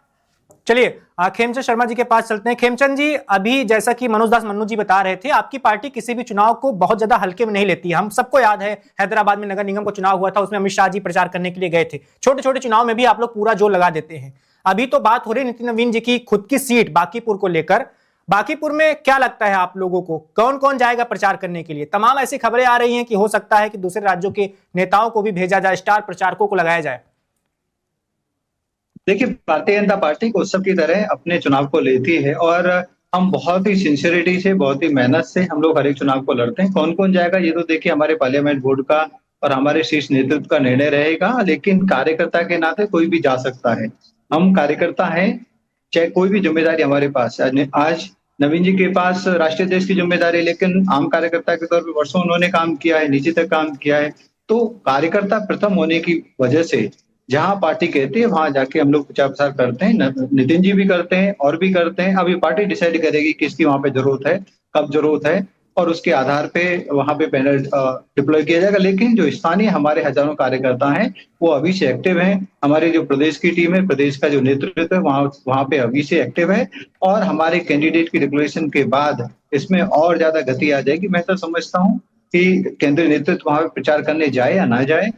चलिए खेमचंद शर्मा जी के पास चलते हैं। खेमचंद जी, अभी जैसा कि मनोज दास मन्नू जी बता रहे थे, आपकी पार्टी किसी भी चुनाव को बहुत ज्यादा हल्के में नहीं लेती। हम सबको याद है हैदराबाद में नगर निगम का चुनाव हुआ था, उसमें अमित शाह जी प्रचार करने के लिए गए थे। छोटे छोटे चुनाव में भी आप लोग पूरा जोर लगा देते हैं। अभी तो बात हो रही नितिन नवीन जी की खुद की सीट बांकीपुर को लेकर। बांकीपुर में क्या लगता है आप लोगों को, कौन कौन जाएगा प्रचार करने के लिए? तमाम ऐसी खबरें आ रही हैं कि हो सकता है कि दूसरे राज्यों के नेताओं को भी भेजा जाए, स्टार प्रचारकों को लगाया जाए। देखिए, भारतीय जनता पार्टी को उत्सव की तरह अपने चुनाव को लेती है, और हम बहुत ही सिंसियरिटी से, बहुत ही मेहनत से हम लोग हर एक चुनाव को लड़ते हैं। कौन कौन जाएगा ये तो देखिए हमारे पार्लियामेंट बोर्ड का और हमारे शीर्ष नेतृत्व का निर्णय रहेगा, लेकिन कार्यकर्ता के नाते कोई भी जा सकता है। हम कार्यकर्ता हैं, चाहे कोई भी जिम्मेदारी हमारे पास है। आज नवीन जी के पास राष्ट्रीय अध्यक्ष की जिम्मेदारी, लेकिन आम कार्यकर्ता के तौर पर वर्षों उन्होंने काम किया है, नीचे तक काम किया है। तो कार्यकर्ता प्रथम होने की वजह से जहां पार्टी कहती है वहां जाके हम लोग प्रचार प्रसार करते हैं। नितिन जी भी करते हैं और भी करते हैं। अभी पार्टी डिसाइड करेगी किसकी वहां पे जरूरत है, कब जरूरत है, और उसके आधार पे वहां पे पैनल डिप्लॉय किया जाएगा। लेकिन जो स्थानीय हमारे हजारों कार्यकर्ता हैं वो अभी से एक्टिव हैं। हमारी जो प्रदेश की टीम है, प्रदेश का जो नेतृत्व है वहां पे अभी से एक्टिव है, और हमारे कैंडिडेट की डिक्लेरेशन के बाद इसमें और ज्यादा गति आ जाएगी। मैं तो समझता हूँ कि केंद्रीय नेतृत्व वहां पे प्रचार करने जाए या ना जाए,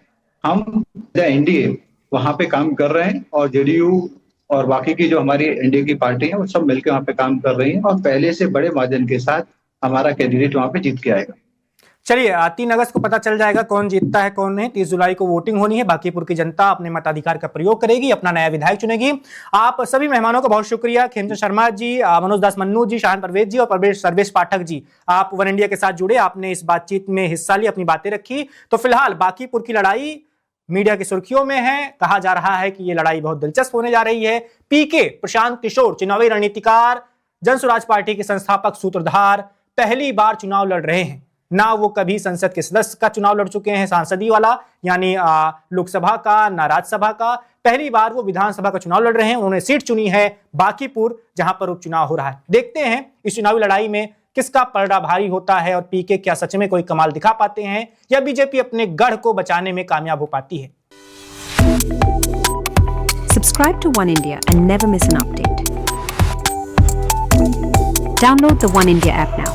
हम एनडीए वहां पे काम कर रहे हैं, और जेडीयू और बाकी की जो हमारी एनडीए की पार्टी है वो सब मिलकर वहां पे काम कर रही हैं, और पहले से बड़े मार्जिन के साथ हमारा कैंडिडेट वहां पे जीत के आएगा। चलिए 3 अगस्त को पता चल जाएगा कौन जीतता है कौन नहीं। 30 जुलाई को वोटिंग होनी है। बांकीपुर की जनता अपने मताधिकार का प्रयोग करेगी, अपना नया विधायक चुनेगी। आप सभी मेहमानों का बहुत शुक्रिया। खेमचंद शर्मा जी, मनोज दास मन्नू जी, शाहन परवेज जी और सर्वेश पाठक जी, आप वन इंडिया के साथ जुड़े, आपने इस बातचीत में हिस्सा ली, अपनी बातें रखी। तो फिलहाल बांकीपुर की लड़ाई मीडिया की सुर्खियों में है। कहा जा रहा है कि यह लड़ाई बहुत दिलचस्प होने जा रही है। पीके प्रशांत किशोर, चुनावी रणनीतिकार, जनसुराज पार्टी के संस्थापक सूत्रधार, पहली बार चुनाव लड़ रहे हैं। ना वो कभी संसद के सदस्य का चुनाव लड़ चुके हैं, सांसदीय वाला, यानी लोकसभा का, ना राज्यसभा का। पहली बार वो विधानसभा का चुनाव लड़ रहे हैं। उन्होंने सीट चुनी है बांकीपुर, जहां पर उपचुनाव हो रहा है। देखते हैं इस चुनावी लड़ाई में किसका पलड़ा भारी होता है, और पीके क्या सच में कोई कमाल दिखा पाते हैं, या बीजेपी अपने गढ़ को बचाने में कामयाब हो पाती है। Subscribe to One India and never miss an update. Download the One India app now.